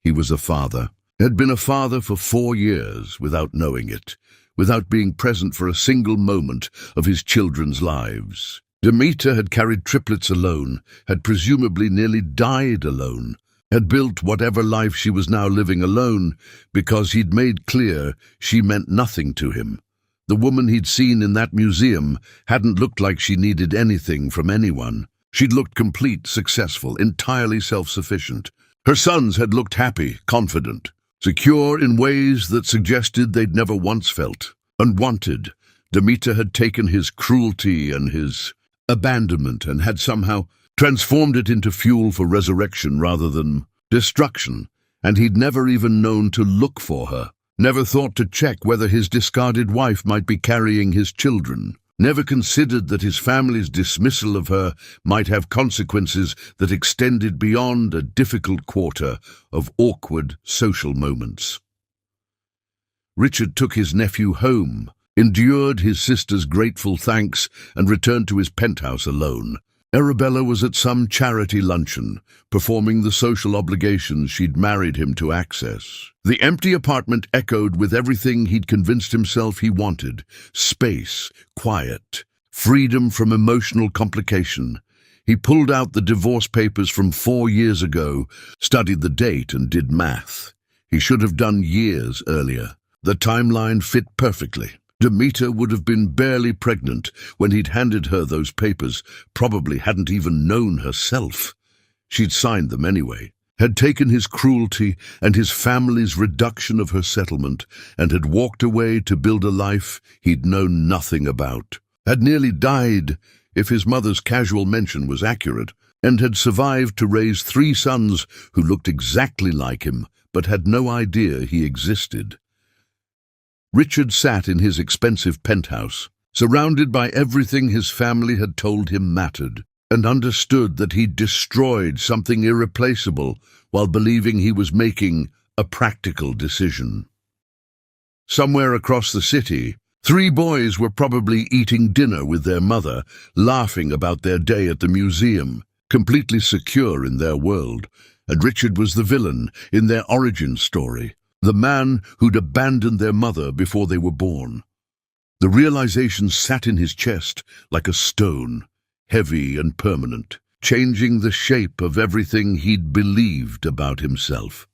He was a father. Had been a father for 4 years without knowing it, without being present for a single moment of his children's lives. Demeter had carried triplets alone, had presumably nearly died alone, had built whatever life she was now living alone because he'd made clear she meant nothing to him. The woman he'd seen in that museum hadn't looked like she needed anything from anyone. She'd looked complete, successful, entirely self-sufficient. Her sons had looked happy, confident, secure in ways that suggested they'd never once felt unwanted. Demeter had taken his cruelty and his abandonment and had somehow transformed it into fuel for resurrection rather than destruction, and he'd never even known to look for her. Never thought to check whether his discarded wife might be carrying his children. Never considered that his family's dismissal of her might have consequences that extended beyond a difficult quarter of awkward social moments. Richard took his nephew home, endured his sister's grateful thanks, and returned to his penthouse alone. Arabella was at some charity luncheon, performing the social obligations she'd married him to access. The empty apartment echoed with everything he'd convinced himself he wanted: space, quiet, freedom from emotional complication. He pulled out the divorce papers from 4 years ago, studied the date, and did math. He should have done years earlier. The timeline fit perfectly. Demeter would have been barely pregnant when he'd handed her those papers, probably hadn't even known herself. She'd signed them anyway, had taken his cruelty and his family's reduction of her settlement, and had walked away to build a life he'd known nothing about, had nearly died, if his mother's casual mention was accurate, and had survived to raise 3 sons who looked exactly like him, but had no idea he existed. Richard sat in his expensive penthouse, surrounded by everything his family had told him mattered, and understood that he'd destroyed something irreplaceable while believing he was making a practical decision. Somewhere across the city, 3 boys were probably eating dinner with their mother, laughing about their day at the museum, completely secure in their world, and Richard was the villain in their origin story, the man who'd abandoned their mother before they were born. The realization sat in his chest like a stone, heavy and permanent, changing the shape of everything he'd believed about himself.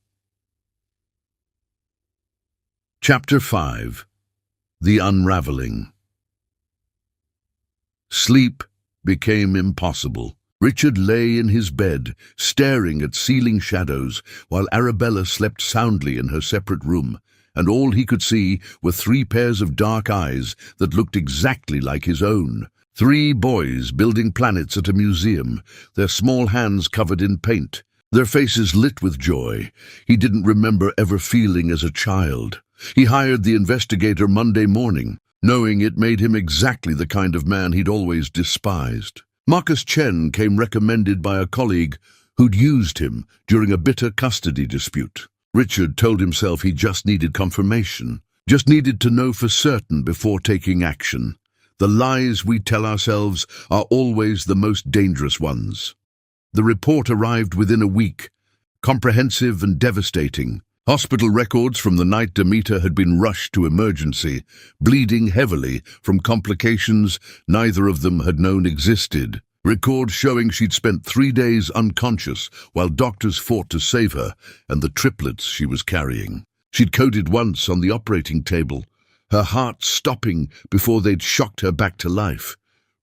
Chapter 5. The Unraveling. Sleep became impossible. Richard lay in his bed, staring at ceiling shadows, while Arabella slept soundly in her separate room, and all he could see were 3 pairs of dark eyes that looked exactly like his own. 3 boys building planets at a museum, their small hands covered in paint, their faces lit with joy he didn't remember ever feeling as a child. He hired the investigator Monday morning, knowing it made him exactly the kind of man he'd always despised. Marcus Chen came recommended by a colleague who'd used him during a bitter custody dispute. Richard told himself he just needed confirmation, just needed to know for certain before taking action. The lies we tell ourselves are always the most dangerous ones. The report arrived within a week, comprehensive and devastating. Hospital records from the night Demeter had been rushed to emergency, bleeding heavily from complications neither of them had known existed. Records showing she'd spent 3 days unconscious while doctors fought to save her and the triplets she was carrying. She'd coded once on the operating table, her heart stopping before they'd shocked her back to life.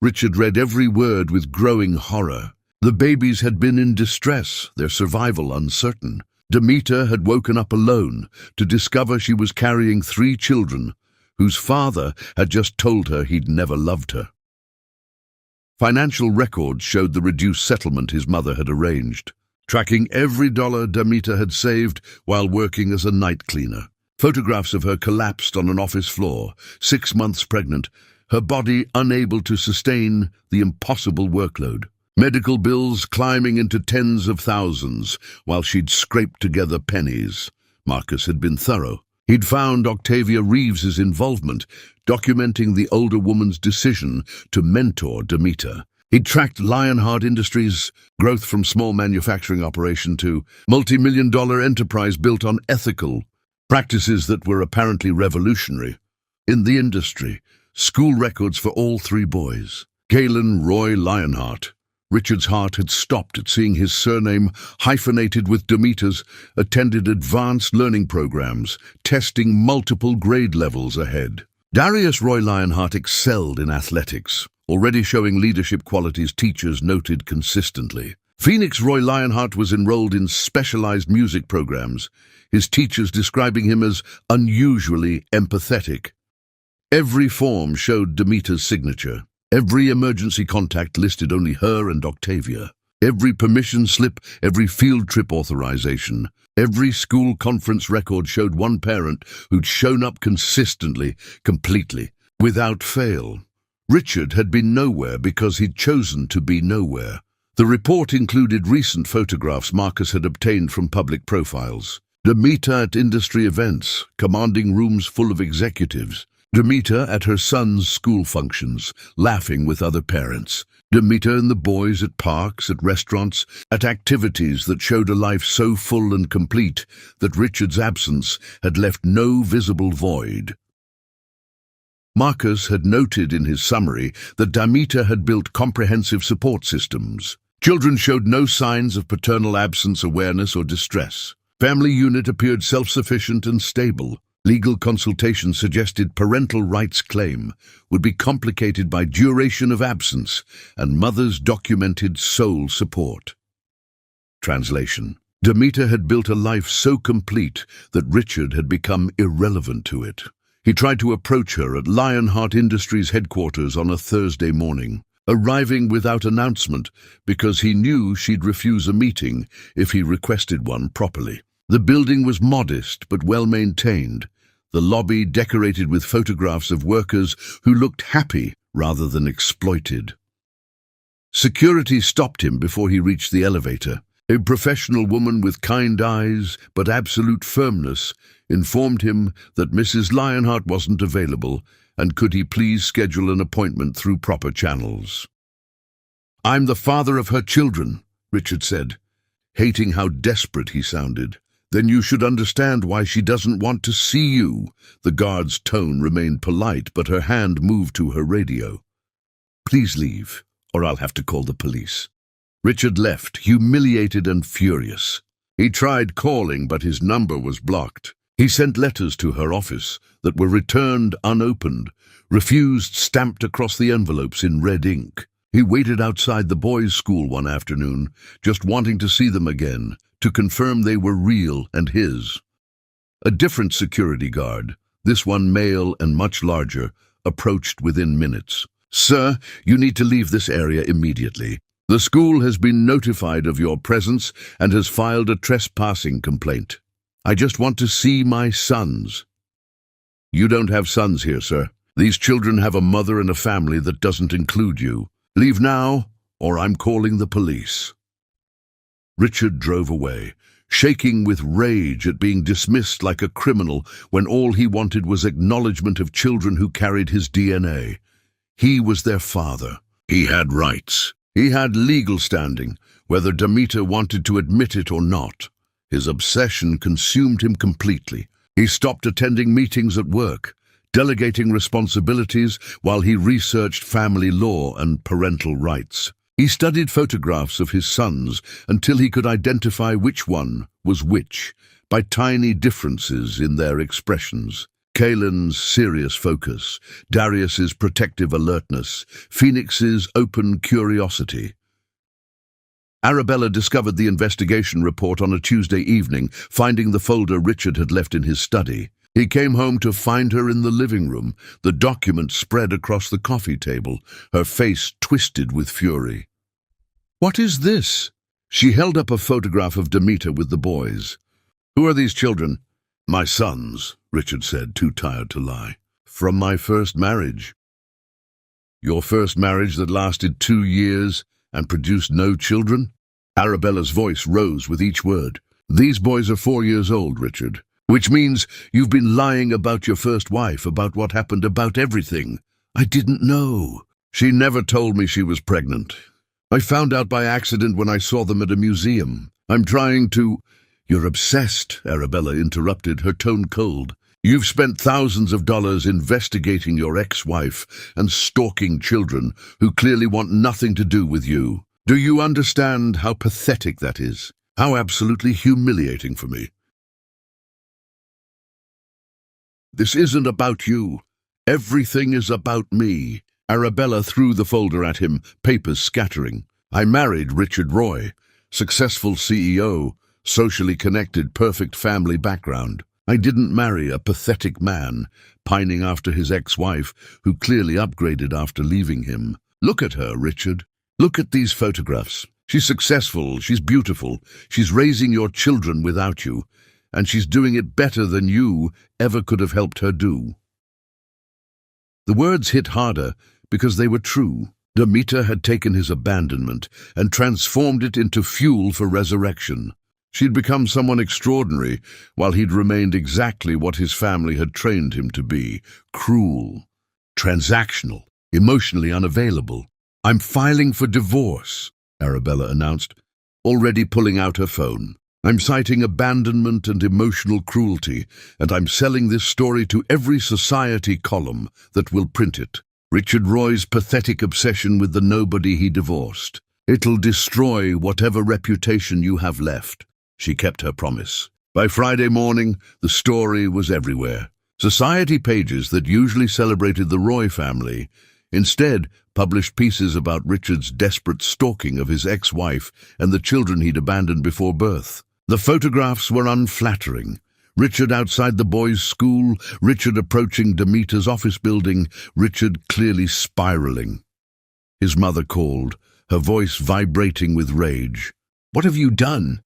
Richard read every word with growing horror. The babies had been in distress, their survival uncertain. Demeter had woken up alone to discover she was carrying 3 children, whose father had just told her he'd never loved her. Financial records showed the reduced settlement his mother had arranged, tracking every dollar Demeter had saved while working as a night cleaner. Photographs of her collapsed on an office floor, 6 months pregnant, her body unable to sustain the impossible workload. Medical bills climbing into tens of thousands while she'd scraped together pennies. Marcus had been thorough. He'd found Octavia Reeves's involvement, documenting the older woman's decision to mentor Demeter. He'd tracked Lionheart Industries' growth from small manufacturing operation to multi-million-dollar enterprise built on ethical practices that were apparently revolutionary. In the industry, school records for all 3 boys. Galen Roy Lionheart. Richard's heart had stopped at seeing his surname hyphenated with Demeter's, attended advanced learning programs, testing multiple grade levels ahead. Darius Roy Lionheart excelled in athletics, already showing leadership qualities teachers noted consistently. Phoenix Roy Lionheart was enrolled in specialized music programs, his teachers describing him as unusually empathetic. Every form showed Demeter's signature. Every emergency contact listed only her and Octavia. Every permission slip, every field trip authorization, every school conference record showed one parent who'd shown up consistently, completely, without fail. Richard had been nowhere because he'd chosen to be nowhere. The report included recent photographs Marcus had obtained from public profiles. Demeter at industry events, commanding rooms full of executives. Demeter at her son's school functions, laughing with other parents. Demeter and the boys at parks, at restaurants, at activities that showed a life so full and complete that Richard's absence had left no visible void. Marcus had noted in his summary that Demeter had built comprehensive support systems. Children showed no signs of paternal absence, awareness, or distress. Family unit appeared self-sufficient and stable. Legal consultation suggested parental rights claim would be complicated by duration of absence and mother's documented sole support. Translation. Demeter had built a life so complete that Richard had become irrelevant to it. He tried to approach her at Lionheart Industries headquarters on a Thursday morning, arriving without announcement because he knew she'd refuse a meeting if he requested one properly. The building was modest but well-maintained, the lobby decorated with photographs of workers who looked happy rather than exploited. Security stopped him before he reached the elevator. A professional woman with kind eyes but absolute firmness informed him that Mrs. Lionheart wasn't available and could he please schedule an appointment through proper channels. "I'm the father of her children," Richard said, hating how desperate he sounded. "Then you should understand why she doesn't want to see you." The guard's tone remained polite, but her hand moved to her radio. "Please leave, or I'll have to call the police." Richard left, humiliated and furious. He tried calling, but his number was blocked. He sent letters to her office that were returned unopened, refused stamped across the envelopes in red ink. He waited outside the boys' school one afternoon, just wanting to see them again, to confirm they were real and his. A different security guard, this one male and much larger, approached within minutes. "Sir, you need to leave this area immediately. The school has been notified of your presence and has filed a trespassing complaint. I just want to see my sons." "You don't have sons here, sir. These children have a mother and a family that doesn't include you. Leave now, or I'm calling the police." Richard drove away, shaking with rage at being dismissed like a criminal when all he wanted was acknowledgement of children who carried his DNA. He was their father. He had rights. He had legal standing, whether Demeter wanted to admit it or not. His obsession consumed him completely. He stopped attending meetings at work, delegating responsibilities while he researched family law and parental rights. He studied photographs of his sons until he could identify which one was which by tiny differences in their expressions. Kaelin's serious focus, Darius's protective alertness, Phoenix's open curiosity. Arabella discovered the investigation report on a Tuesday evening, finding the folder Richard had left in his study. He came home to find her in the living room, the document spread across the coffee table, her face twisted with fury. "What is this?" She held up a photograph of Demeter with the boys. "Who are these children?" "My sons," Richard said, too tired to lie. "From my first marriage." "Your first marriage that lasted 2 years and produced no children?" Arabella's voice rose with each word. "These boys are 4 years old, Richard. Which means you've been lying about your first wife, about what happened, about everything." "I didn't know." "She never told me she was pregnant. I found out by accident when I saw them at a museum. I'm trying to—" "You're obsessed," Arabella interrupted, her tone cold. "You've spent thousands of dollars investigating your ex-wife and stalking children who clearly want nothing to do with you. Do you understand how pathetic that is? How absolutely humiliating for me? This isn't about you. Everything is about me." Arabella threw the folder at him, papers scattering. "I married Richard Roy, successful CEO, socially connected, perfect family background. I didn't marry a pathetic man, pining after his ex-wife, who clearly upgraded after leaving him. Look at her, Richard. Look at these photographs. She's successful, she's beautiful, she's raising your children without you, and she's doing it better than you ever could have helped her do." The words hit harder because they were true. Demeter had taken his abandonment and transformed it into fuel for resurrection. She'd become someone extraordinary, while he'd remained exactly what his family had trained him to be: cruel, transactional, emotionally unavailable. "I'm filing for divorce," Arabella announced, already pulling out her phone. "I'm citing abandonment and emotional cruelty, and I'm selling this story to every society column that will print it. Richard Roy's pathetic obsession with the nobody he divorced. It'll destroy whatever reputation you have left." She kept her promise. By Friday morning, the story was everywhere. Society pages that usually celebrated the Roy family Instead, published pieces about Richard's desperate stalking of his ex-wife and the children he'd abandoned before birth. The photographs were unflattering. Richard outside the boys' school, Richard approaching Demeter's office building, Richard clearly spiraling. His mother called, her voice vibrating with rage. "What have you done?"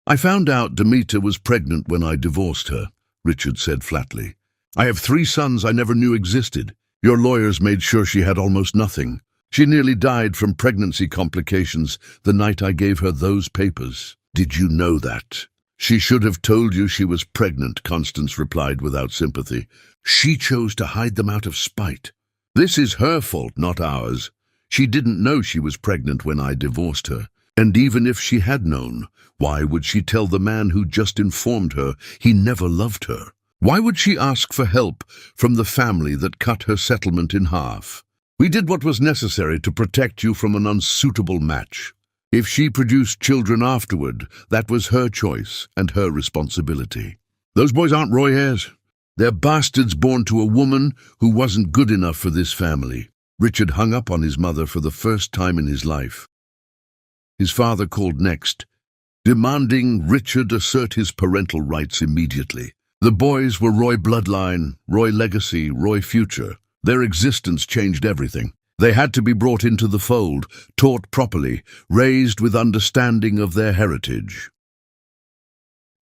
"I found out Demeter was pregnant when I divorced her," Richard said flatly. "I have 3 sons I never knew existed. Your lawyers made sure she had almost nothing. She nearly died from pregnancy complications the night I gave her those papers." "Did you know that?" "She should have told you she was pregnant," Constance replied without sympathy. "She chose to hide them out of spite. This is her fault, not ours. She didn't know she was pregnant when I divorced her. And even if she had known, why would she tell the man who just informed her he never loved her? Why would she ask for help from the family that cut her settlement in half? We did what was necessary to protect you from an unsuitable match. If she produced children afterward, that was her choice and her responsibility. Those boys aren't Roy heirs. They're bastards born to a woman who wasn't good enough for this family." Richard hung up on his mother for the first time in his life. His father called next, demanding Richard assert his parental rights immediately. The boys were Roy bloodline, Roy legacy, Roy future. Their existence changed everything. They had to be brought into the fold, taught properly, raised with understanding of their heritage.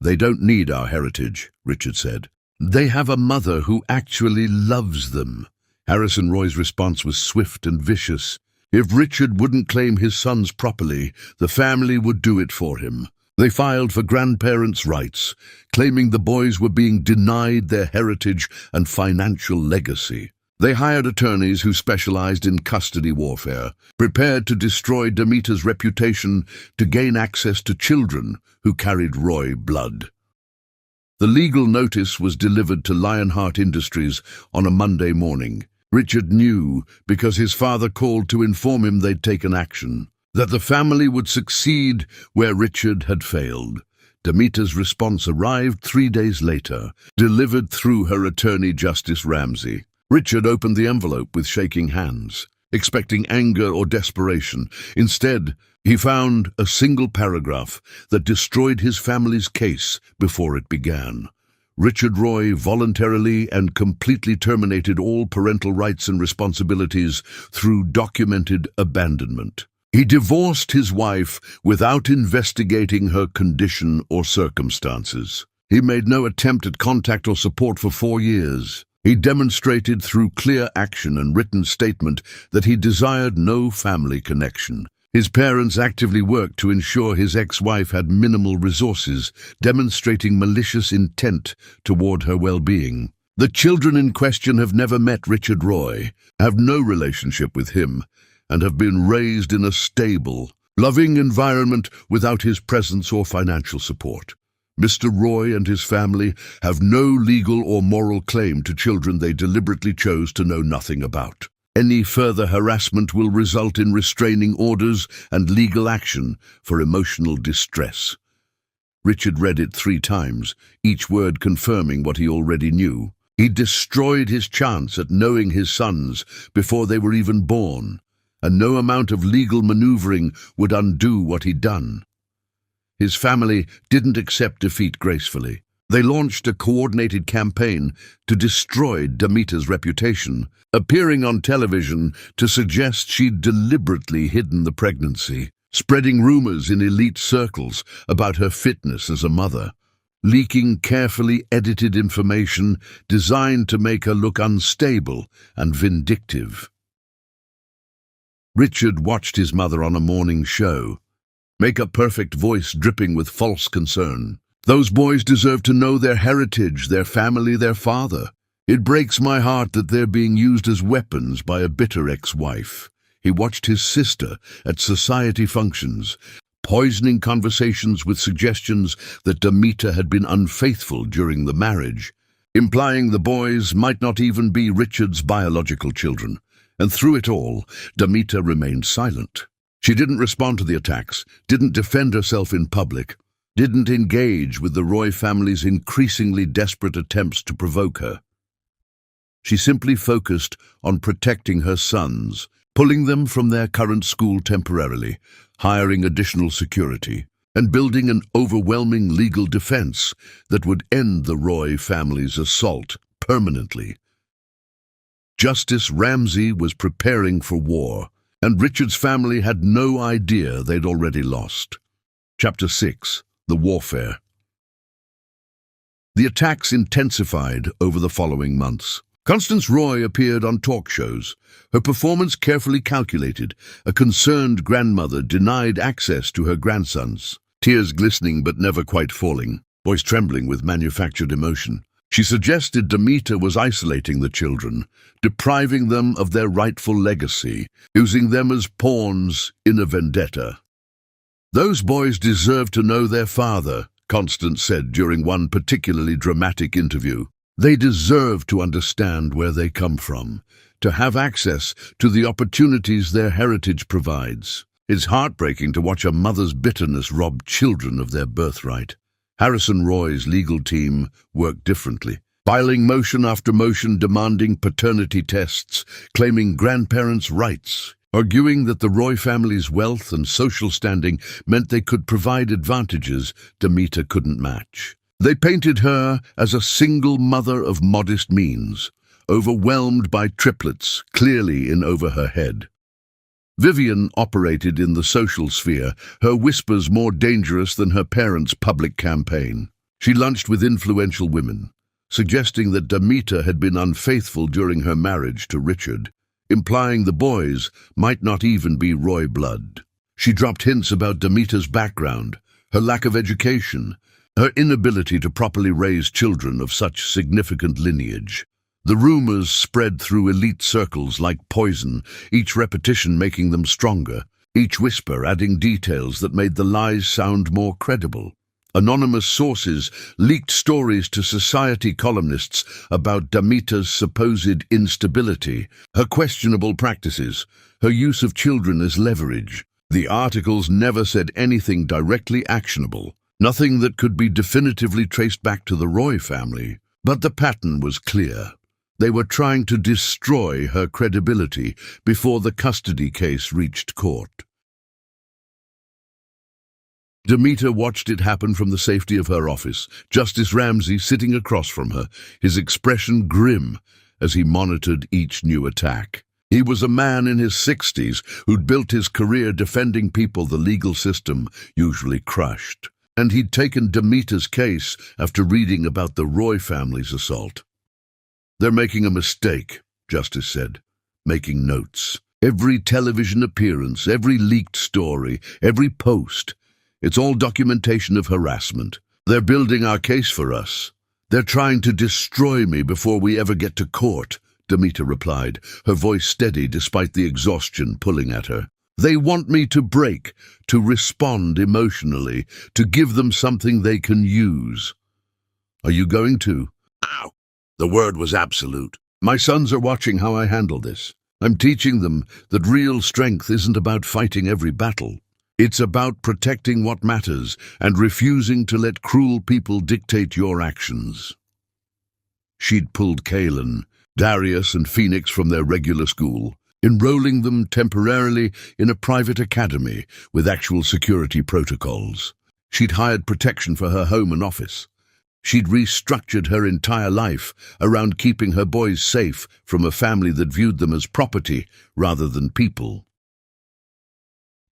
"They don't need our heritage," Richard said. "They have a mother who actually loves them." Harrison Roy's response was swift and vicious. If Richard wouldn't claim his sons properly, the family would do it for him. They filed for grandparents' rights, claiming the boys were being denied their heritage and financial legacy. They hired attorneys who specialized in custody warfare, prepared to destroy Demeter's reputation to gain access to children who carried Roy blood. The legal notice was delivered to Lionheart Industries on a Monday morning. Richard knew, because his father called to inform him they'd taken action, that the family would succeed where Richard had failed. Demeter's response arrived 3 days later, delivered through her attorney Justice Ramsey. Richard opened the envelope with shaking hands, expecting anger or desperation. Instead, he found a single paragraph that destroyed his family's case before it began. Richard Roy voluntarily and completely terminated all parental rights and responsibilities through documented abandonment. He divorced his wife without investigating her condition or circumstances. He made no attempt at contact or support for 4 years. He demonstrated through clear action and written statement that he desired no family connection. His parents actively worked to ensure his ex-wife had minimal resources, demonstrating malicious intent toward her well-being. The children in question have never met Richard Roy, have no relationship with him, and have been raised in a stable, loving environment without his presence or financial support. Mr. Roy and his family have no legal or moral claim to children they deliberately chose to know nothing about. Any further harassment will result in restraining orders and legal action for emotional distress. Richard read it 3 times, each word confirming what he already knew. He destroyed his chance at knowing his sons before they were even born, and no amount of legal maneuvering would undo what he'd done. His family didn't accept defeat gracefully. They launched a coordinated campaign to destroy Demeter's reputation, appearing on television to suggest she'd deliberately hidden the pregnancy, spreading rumors in elite circles about her fitness as a mother, leaking carefully edited information designed to make her look unstable and vindictive. Richard watched his mother on a morning show, makeup-perfect voice dripping with false concern. Those boys deserve to know their heritage, their family, their father. It breaks my heart that they're being used as weapons by a bitter ex-wife. He watched his sister at society functions, poisoning conversations with suggestions that Demeter had been unfaithful during the marriage, implying the boys might not even be Richard's biological children. And through it all, Demeter remained silent. She didn't respond to the attacks, didn't defend herself in public, didn't engage with the Roy family's increasingly desperate attempts to provoke her. She simply focused on protecting her sons, pulling them from their current school temporarily, hiring additional security, and building an overwhelming legal defense that would end the Roy family's assault permanently. Justice Ramsey was preparing for war, and Richard's family had no idea they'd already lost. Chapter 6. The Warfare. The attacks intensified over the following months. Constance Roy appeared on talk shows, her performance carefully calculated. A concerned grandmother denied access to her grandsons, tears glistening but never quite falling, voice trembling with manufactured emotion. She suggested Demeter was isolating the children, depriving them of their rightful legacy, using them as pawns in a vendetta. "Those boys deserve to know their father," Constance said during one particularly dramatic interview. "They deserve to understand where they come from, to have access to the opportunities their heritage provides. It's heartbreaking to watch a mother's bitterness rob children of their birthright." Harrison Roy's legal team worked differently, filing motion after motion demanding paternity tests, claiming grandparents' rights, arguing that the Roy family's wealth and social standing meant they could provide advantages Demeter couldn't match. They painted her as a single mother of modest means, overwhelmed by triplets clearly in over her head. Vivian operated in the social sphere, her whispers more dangerous than her parents' public campaign. She lunched with influential women, suggesting that Demeter had been unfaithful during her marriage to Richard, implying the boys might not even be Roy blood. She dropped hints about Demeter's background, her lack of education, her inability to properly raise children of such significant lineage. The rumors spread through elite circles like poison, each repetition making them stronger, each whisper adding details that made the lies sound more credible. Anonymous sources leaked stories to society columnists about Demeter's supposed instability, her questionable practices, her use of children as leverage. The articles never said anything directly actionable, nothing that could be definitively traced back to the Roy family. But the pattern was clear. They were trying to destroy her credibility before the custody case reached court. Demeter watched it happen from the safety of her office, Justice Ramsey sitting across from her, his expression grim as he monitored each new attack. He was a man in his 60s who'd built his career defending people the legal system usually crushed. And he'd taken Demeter's case after reading about the Roy family's assault. "They're making a mistake," Justice said, making notes. "Every television appearance, every leaked story, every post, it's all documentation of harassment. They're building our case for us. They're trying to destroy me before we ever get to court," Demeter replied, her voice steady despite the exhaustion pulling at her. "They want me to break, to respond emotionally, to give them something they can use. Are you going to?" Ow! The word was absolute. "My sons are watching how I handle this. I'm teaching them that real strength isn't about fighting every battle. It's about protecting what matters and refusing to let cruel people dictate your actions." She'd pulled Kaylin, Darius and Phoenix from their regular school, enrolling them temporarily in a private academy with actual security protocols. She'd hired protection for her home and office. She'd restructured her entire life around keeping her boys safe from a family that viewed them as property rather than people.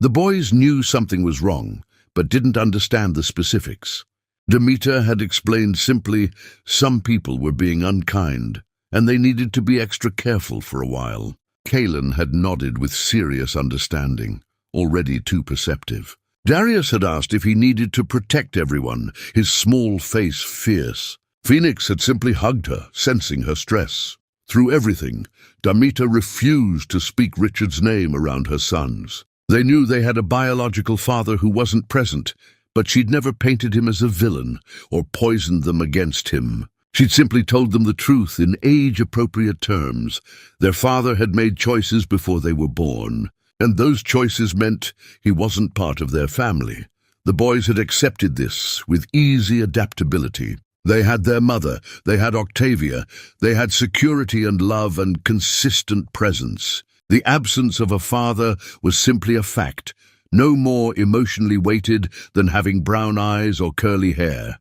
The boys knew something was wrong, but didn't understand the specifics. Demeter had explained simply, some people were being unkind, and they needed to be extra careful for a while. Kaylin had nodded with serious understanding, already too perceptive. Darius had asked if he needed to protect everyone, his small face fierce. Phoenix had simply hugged her, sensing her stress. Through everything, Demeter refused to speak Richard's name around her sons. They knew they had a biological father who wasn't present, but she'd never painted him as a villain or poisoned them against him. She'd simply told them the truth in age-appropriate terms. Their father had made choices before they were born, and those choices meant he wasn't part of their family. The boys had accepted this with easy adaptability. They had their mother, they had Octavia, they had security and love and consistent presence. The absence of a father was simply a fact, no more emotionally weighted than having brown eyes or curly hair.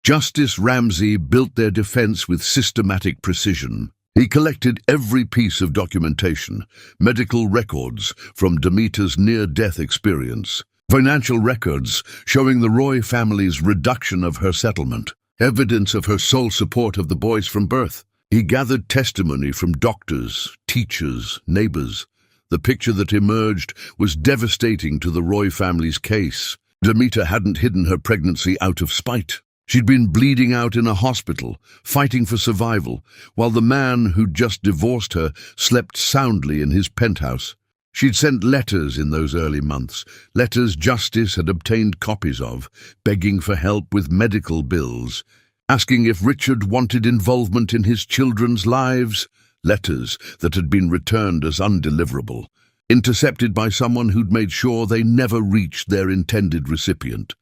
Justice Ramsey built their defense with systematic precision. He collected every piece of documentation, medical records from Demeter's near-death experience, financial records showing the Roy family's reduction of her settlement, evidence of her sole support of the boys from birth. He gathered testimony from doctors, teachers, neighbors. The picture that emerged was devastating to the Roy family's case. Demeter hadn't hidden her pregnancy out of spite. She'd been bleeding out in a hospital, fighting for survival, while the man who'd just divorced her slept soundly in his penthouse. She'd sent letters in those early months, letters Justice had obtained copies of, begging for help with medical bills, asking if Richard wanted involvement in his children's lives, letters that had been returned as undeliverable, intercepted by someone who'd made sure they never reached their intended recipient.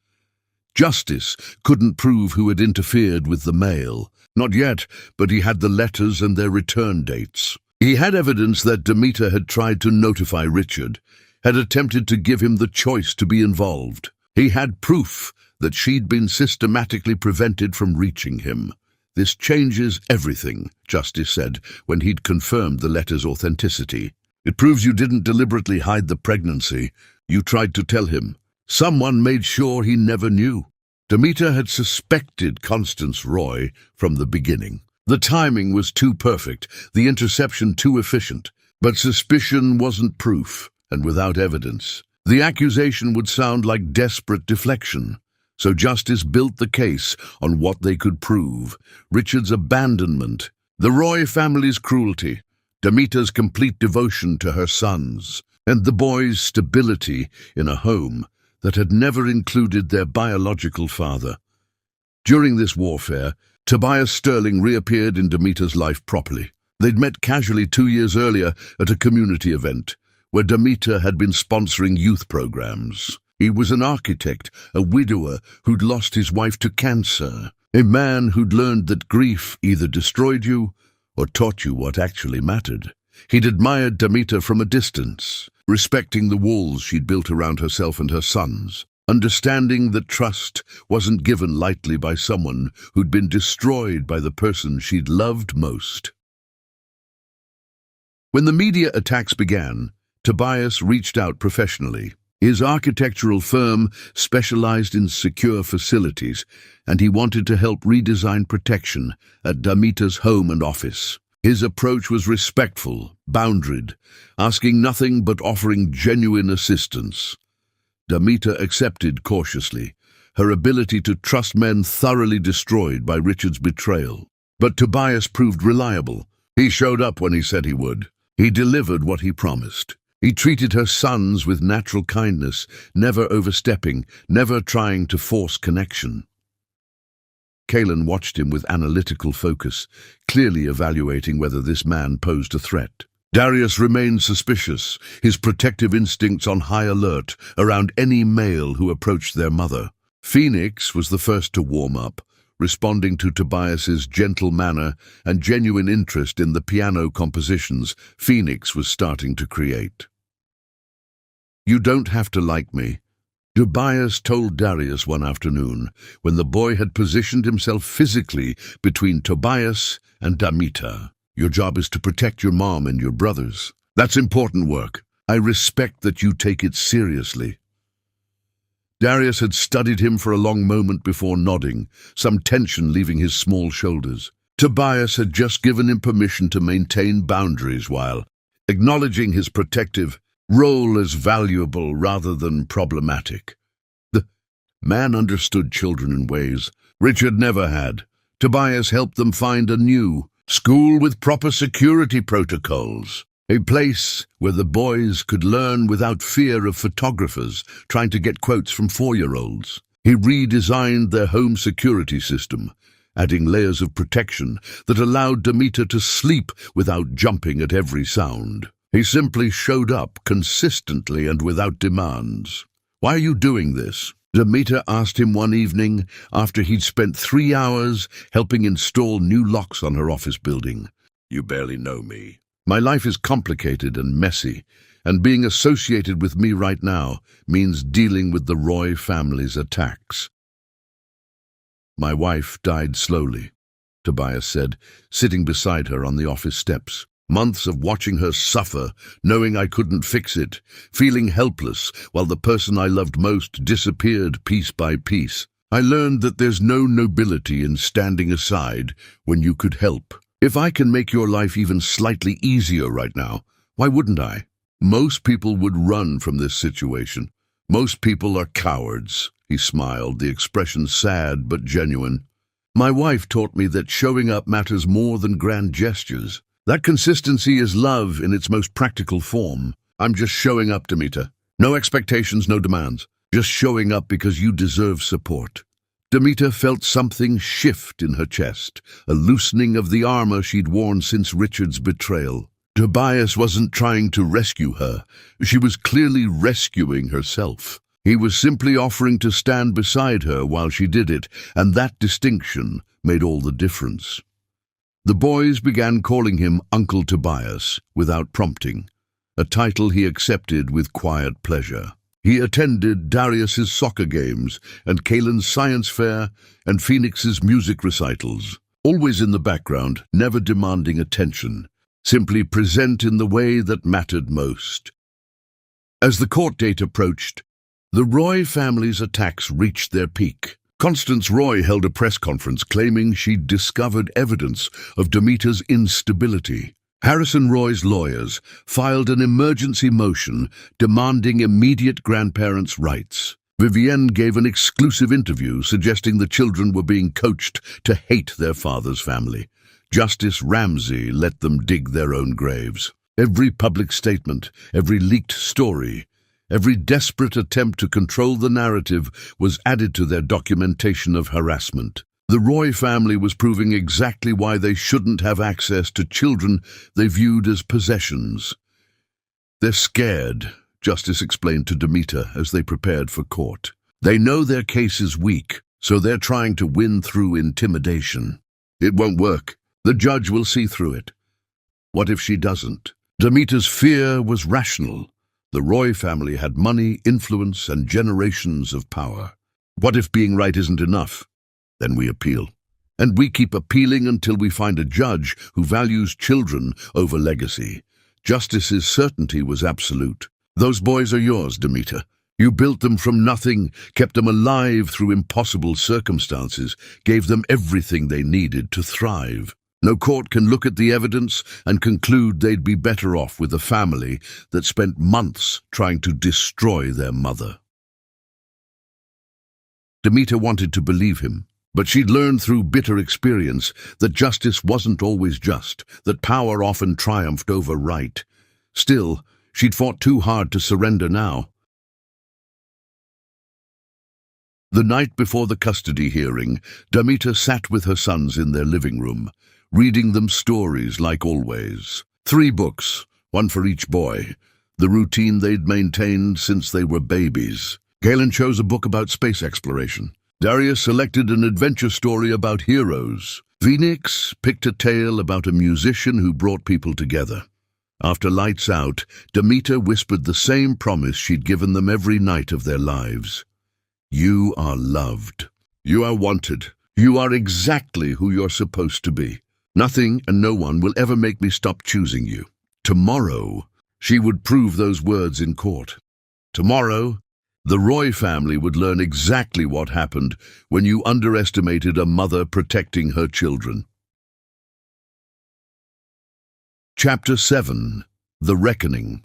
Justice couldn't prove who had interfered with the mail. Not yet, but he had the letters and their return dates. He had evidence that Demeter had tried to notify Richard, had attempted to give him the choice to be involved. He had proof that she'd been systematically prevented from reaching him. "This changes everything," Justice said when he'd confirmed the letter's authenticity. "It proves you didn't deliberately hide the pregnancy. You tried to tell him. Someone made sure he never knew." Demeter had suspected Constance Roy from the beginning. The timing was too perfect, the interception too efficient. But suspicion wasn't proof, and without evidence, the accusation would sound like desperate deflection. So Justice built the case on what they could prove: Richard's abandonment, the Roy family's cruelty, Demeter's complete devotion to her sons, and the boys' stability in a home that had never included their biological father. During this warfare, Tobias Sterling reappeared in Demeter's life properly. They'd met casually 2 years earlier at a community event, where Demeter had been sponsoring youth programs. He was an architect, a widower who'd lost his wife to cancer, a man who'd learned that grief either destroyed you or taught you what actually mattered. He'd admired Demeter from a distance, respecting the walls she'd built around herself and her sons, understanding that trust wasn't given lightly by someone who'd been destroyed by the person she'd loved most. When the media attacks began, Tobias reached out professionally. His architectural firm specialized in secure facilities, and he wanted to help redesign protection at Demeter's home and office. His approach was respectful, boundaried, asking nothing but offering genuine assistance. Demeter accepted cautiously, her ability to trust men thoroughly destroyed by Richard's betrayal. But Tobias proved reliable. He showed up when he said he would. He delivered what he promised. He treated her sons with natural kindness, never overstepping, never trying to force connection. Kaelin watched him with analytical focus, clearly evaluating whether this man posed a threat. Darius remained suspicious, his protective instincts on high alert around any male who approached their mother. Phoenix was the first to warm up, responding to Tobias's gentle manner and genuine interest in the piano compositions Phoenix was starting to create. "You don't have to like me," Tobias told Darius one afternoon, when the boy had positioned himself physically between Tobias and Demeter. "Your job is to protect your mom and your brothers. That's important work. I respect that you take it seriously." Darius had studied him for a long moment before nodding, some tension leaving his small shoulders. Tobias had just given him permission to maintain boundaries while acknowledging his protective role as valuable rather than problematic. The man understood children in ways Richard never had. Tobias helped them find a new school with proper security protocols, a place where the boys could learn without fear of photographers trying to get quotes from 4-year-olds. He redesigned their home security system, adding layers of protection that allowed Demeter to sleep without jumping at every sound. He simply showed up consistently and without demands. "Why are you doing this?" Demeter asked him one evening after he'd spent 3 hours helping install new locks on her office building. "You barely know me. My life is complicated and messy, and being associated with me right now means dealing with the Roy family's attacks." "My wife died slowly," Tobias said, sitting beside her on the office steps. "Months of watching her suffer, knowing I couldn't fix it, feeling helpless while the person I loved most disappeared piece by piece. I learned that there's no nobility in standing aside when you could help. If I can make your life even slightly easier right now, why wouldn't I? Most people would run from this situation. Most people are cowards." He smiled, the expression sad but genuine. "My wife taught me that showing up matters more than grand gestures. That consistency is love in its most practical form. I'm just showing up, Demeter. No expectations, no demands. Just showing up because you deserve support." Demeter felt something shift in her chest, a loosening of the armor she'd worn since Richard's betrayal. Tobias wasn't trying to rescue her. She was clearly rescuing herself. He was simply offering to stand beside her while she did it, and that distinction made all the difference. The boys began calling him Uncle Tobias without prompting, a title he accepted with quiet pleasure. He attended Darius's soccer games and Kaylin's science fair and Phoenix's music recitals, always in the background, never demanding attention, simply present in the way that mattered most. As the court date approached, the Roy family's attacks reached their peak. Constance Roy held a press conference claiming she'd discovered evidence of Demeter's instability. Harrison Roy's lawyers filed an emergency motion demanding immediate grandparents' rights. Vivienne gave an exclusive interview suggesting the children were being coached to hate their father's family. Justice Ramsey let them dig their own graves. Every public statement, every leaked story, every desperate attempt to control the narrative was added to their documentation of harassment. The Roy family was proving exactly why they shouldn't have access to children they viewed as possessions. "They're scared," Justice explained to Demeter as they prepared for court. "They know their case is weak, so they're trying to win through intimidation. It won't work. The judge will see through it." What if she doesn't? Demeter's fear was rational. The Roy family had money, influence, and generations of power. What if being right isn't enough? Then we appeal. And we keep appealing until we find a judge who values children over legacy. Justice's certainty was absolute. "Those boys are yours, Demeter. You built them from nothing, kept them alive through impossible circumstances, gave them everything they needed to thrive. No court can look at the evidence and conclude they'd be better off with a family that spent months trying to destroy their mother." Demeter wanted to believe him, but she'd learned through bitter experience that justice wasn't always just, that power often triumphed over right. Still, she'd fought too hard to surrender now. The night before the custody hearing, Demeter sat with her sons in their living room, reading them stories like always. 3 books, one for each boy, the routine they'd maintained since they were babies. Galen chose a book about space exploration. Darius selected an adventure story about heroes. Phoenix picked a tale about a musician who brought people together. After lights out, Demeter whispered the same promise she'd given them every night of their lives. "You are loved. You are wanted. You are exactly who you're supposed to be. Nothing and no one will ever make me stop choosing you." Tomorrow, she would prove those words in court. Tomorrow, the Roy family would learn exactly what happened when you underestimated a mother protecting her children. Chapter 7. The Reckoning.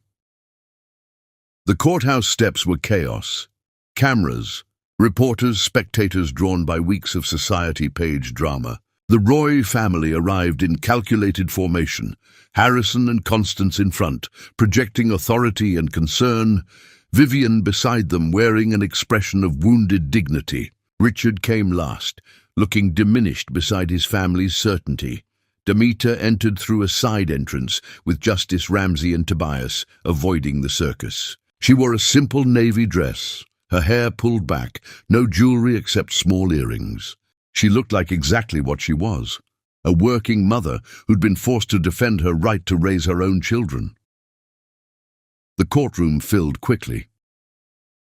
The courthouse steps were chaos. Cameras, reporters, spectators drawn by weeks of society-page drama. The Roy family arrived in calculated formation, Harrison and Constance in front, projecting authority and concern, Vivienne beside them wearing an expression of wounded dignity. Richard came last, looking diminished beside his family's certainty. Demeter entered through a side entrance, with Justice Ramsey and Tobias avoiding the circus. She wore a simple navy dress, her hair pulled back, no jewelry except small earrings. She looked like exactly what she was, a working mother who'd been forced to defend her right to raise her own children. The courtroom filled quickly.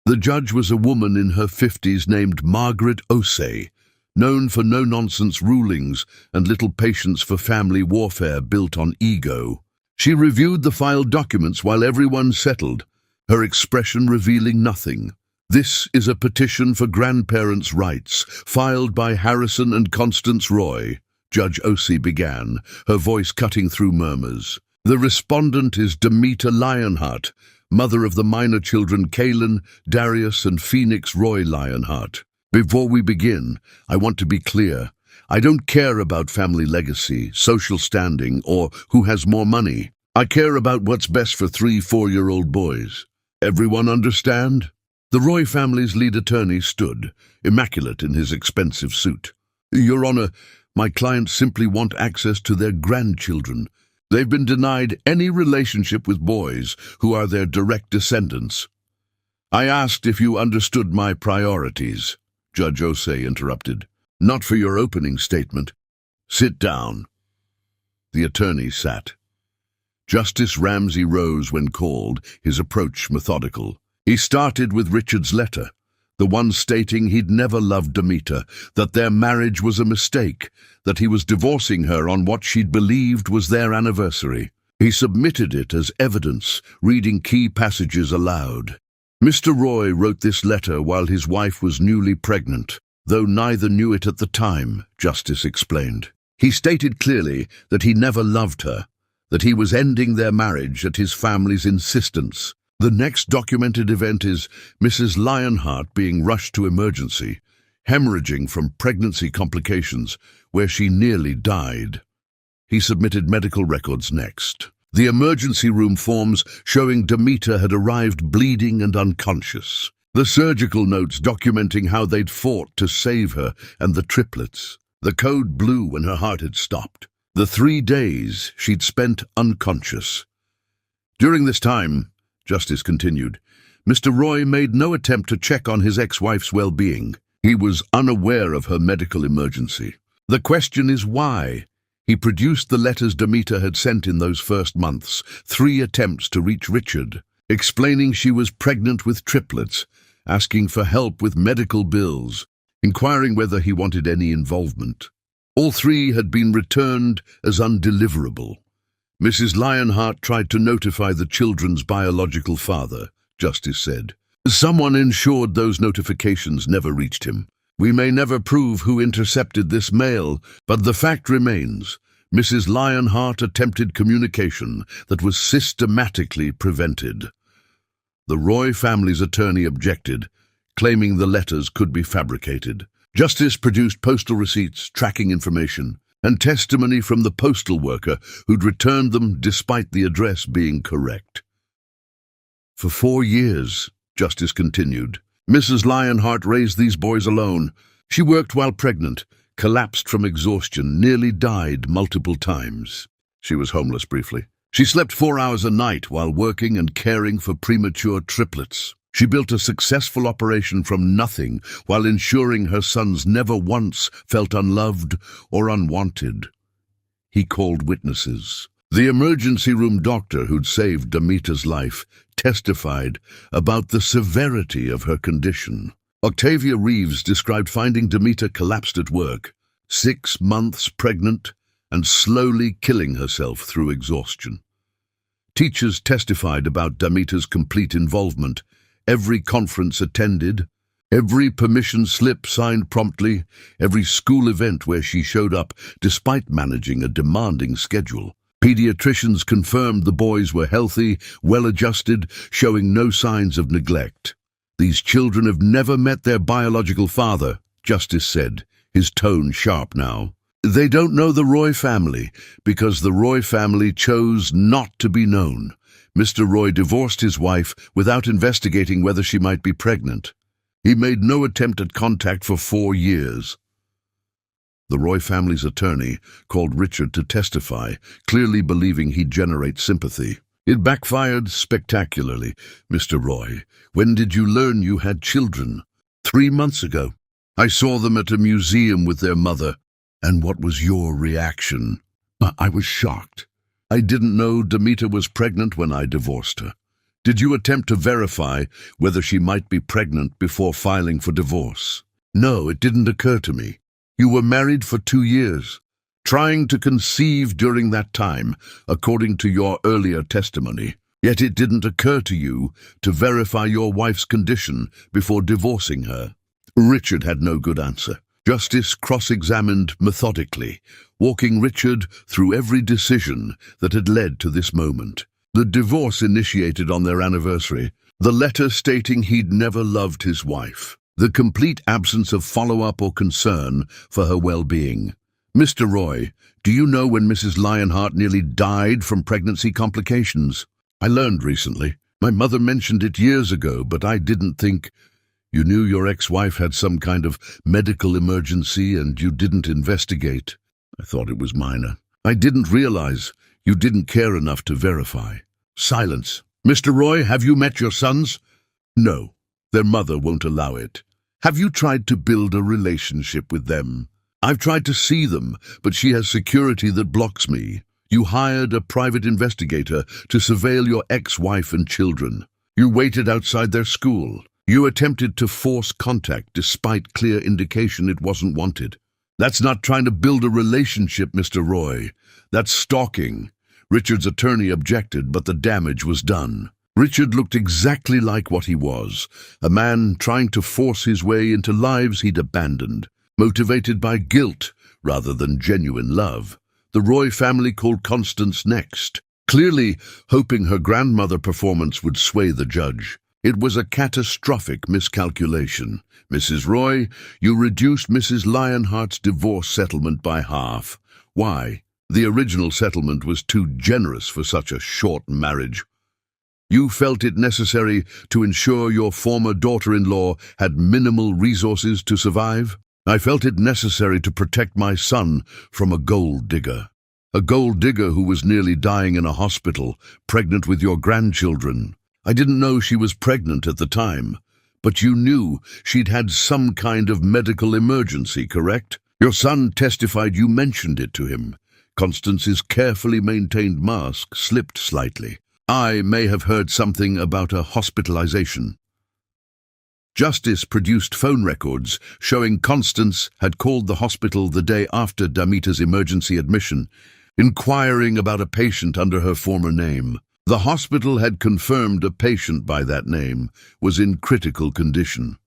The judge was a woman in her 50s named Margaret Osei, known for no-nonsense rulings and little patience for family warfare built on ego. She reviewed the filed documents while everyone settled, her expression revealing nothing. "This is a petition for grandparents' rights, filed by Harrison and Constance Roy," Judge Osei began, her voice cutting through murmurs. "The respondent is Demeter Lionheart, mother of the minor children Kaylin, Darius, and Phoenix Roy Lionheart. Before we begin, I want to be clear. I don't care about family legacy, social standing, or who has more money. I care about what's best for 3-4-year-old boys. Everyone understand?" The Roy family's lead attorney stood, immaculate in his expensive suit. "Your Honor, my clients simply want access to their grandchildren. They've been denied any relationship with boys who are their direct descendants." "I asked if you understood my priorities," Judge Osei interrupted. "Not for your opening statement. Sit down." The attorney sat. Justice Ramsey rose when called, his approach methodical. He started with Richard's letter, the one stating he'd never loved Demeter, that their marriage was a mistake, that he was divorcing her on what she'd believed was their anniversary. He submitted it as evidence, reading key passages aloud. "Mr. Roy wrote this letter while his wife was newly pregnant, though neither knew it at the time," Justice explained. "He stated clearly that he never loved her, that he was ending their marriage at his family's insistence. The next documented event is Mrs. Lionheart being rushed to emergency, hemorrhaging from pregnancy complications, where she nearly died." He submitted medical records next. The emergency room forms showing Demeter had arrived bleeding and unconscious. The surgical notes documenting how they'd fought to save her and the triplets. The code blue when her heart had stopped. The 3 days she'd spent unconscious. During this time, Justice continued, Mr. Roy made no attempt to check on his ex-wife's well-being. He was unaware of her medical emergency. The question is why? He produced the letters Demeter had sent in those first months, 3 attempts to reach Richard, explaining she was pregnant with triplets, asking for help with medical bills, inquiring whether he wanted any involvement. All 3 had been returned as undeliverable. Mrs. Lionheart tried to notify the children's biological father, Justice said. Someone ensured those notifications never reached him. We may never prove who intercepted this mail, but the fact remains. Mrs. Lionheart attempted communication that was systematically prevented. The Roy family's attorney objected, claiming the letters could be fabricated. Justice produced postal receipts, tracking information, and testimony from the postal worker who'd returned them despite the address being correct. For 4 years, Justice continued, Mrs. Lionheart raised these boys alone. She worked while pregnant, collapsed from exhaustion, nearly died multiple times. She was homeless briefly. She slept 4 hours a night while working and caring for premature triplets. She built a successful operation from nothing while ensuring her sons never once felt unloved or unwanted. He called witnesses. The emergency room doctor who'd saved Demeter's life testified about the severity of her condition. Octavia Reeves described finding Demeter collapsed at work, 6 months pregnant, and slowly killing herself through exhaustion. Teachers testified about Demeter's complete involvement, every conference attended, every permission slip signed promptly, every school event where she showed up despite managing a demanding schedule. Pediatricians confirmed the boys were healthy, well-adjusted, showing no signs of neglect. These children have never met their biological father, Justice said, his tone sharp now. They don't know the Roy family because the Roy family chose not to be known. Mr. Roy divorced his wife without investigating whether she might be pregnant. He made no attempt at contact for 4 years. The Roy family's attorney called Richard to testify, clearly believing he'd generate sympathy. It backfired spectacularly, Mr. Roy. When did you learn you had children? 3 months ago. I saw them at a museum with their mother. And what was your reaction? I was shocked. I didn't know Demeter was pregnant when I divorced her. Did you attempt to verify whether she might be pregnant before filing for divorce? No, it didn't occur to me. You were married for 2 years, trying to conceive during that time, according to your earlier testimony. Yet it didn't occur to you to verify your wife's condition before divorcing her. Richard had no good answer. Justice cross-examined methodically, walking Richard through every decision that had led to this moment. The divorce initiated on their anniversary, the letter stating he'd never loved his wife, the complete absence of follow-up or concern for her well-being. Mr. Roy, do you know when Mrs. Lionheart nearly died from pregnancy complications? I learned recently. My mother mentioned it years ago, but I didn't think. You knew your ex-wife had some kind of medical emergency and you didn't investigate. I thought it was minor. I didn't realize you didn't care enough to verify. Silence. Mr. Roy, have you met your sons? No, their mother won't allow it. Have you tried to build a relationship with them? I've tried to see them, but she has security that blocks me. You hired a private investigator to surveil your ex-wife and children. You waited outside their school. You attempted to force contact despite clear indication it wasn't wanted. That's not trying to build a relationship, Mr. Roy. That's stalking. Richard's attorney objected, but the damage was done. Richard looked exactly like what he was, a man trying to force his way into lives he'd abandoned, motivated by guilt rather than genuine love. The Roy family called Constance next, clearly hoping her grandmother performance would sway the judge. It was a catastrophic miscalculation. Mrs. Roy, you reduced Mrs. Lionheart's divorce settlement by half. Why? The original settlement was too generous for such a short marriage. You felt it necessary to ensure your former daughter-in-law had minimal resources to survive? I felt it necessary to protect my son from a gold digger. A gold digger who was nearly dying in a hospital, pregnant with your grandchildren. I didn't know she was pregnant at the time, but you knew she'd had some kind of medical emergency, correct? Your son testified you mentioned it to him. Constance's carefully maintained mask slipped slightly. I may have heard something about a hospitalization. Justice produced phone records showing Constance had called the hospital the day after Demeter's emergency admission, inquiring about a patient under her former name. The hospital had confirmed a patient by that name was in critical condition.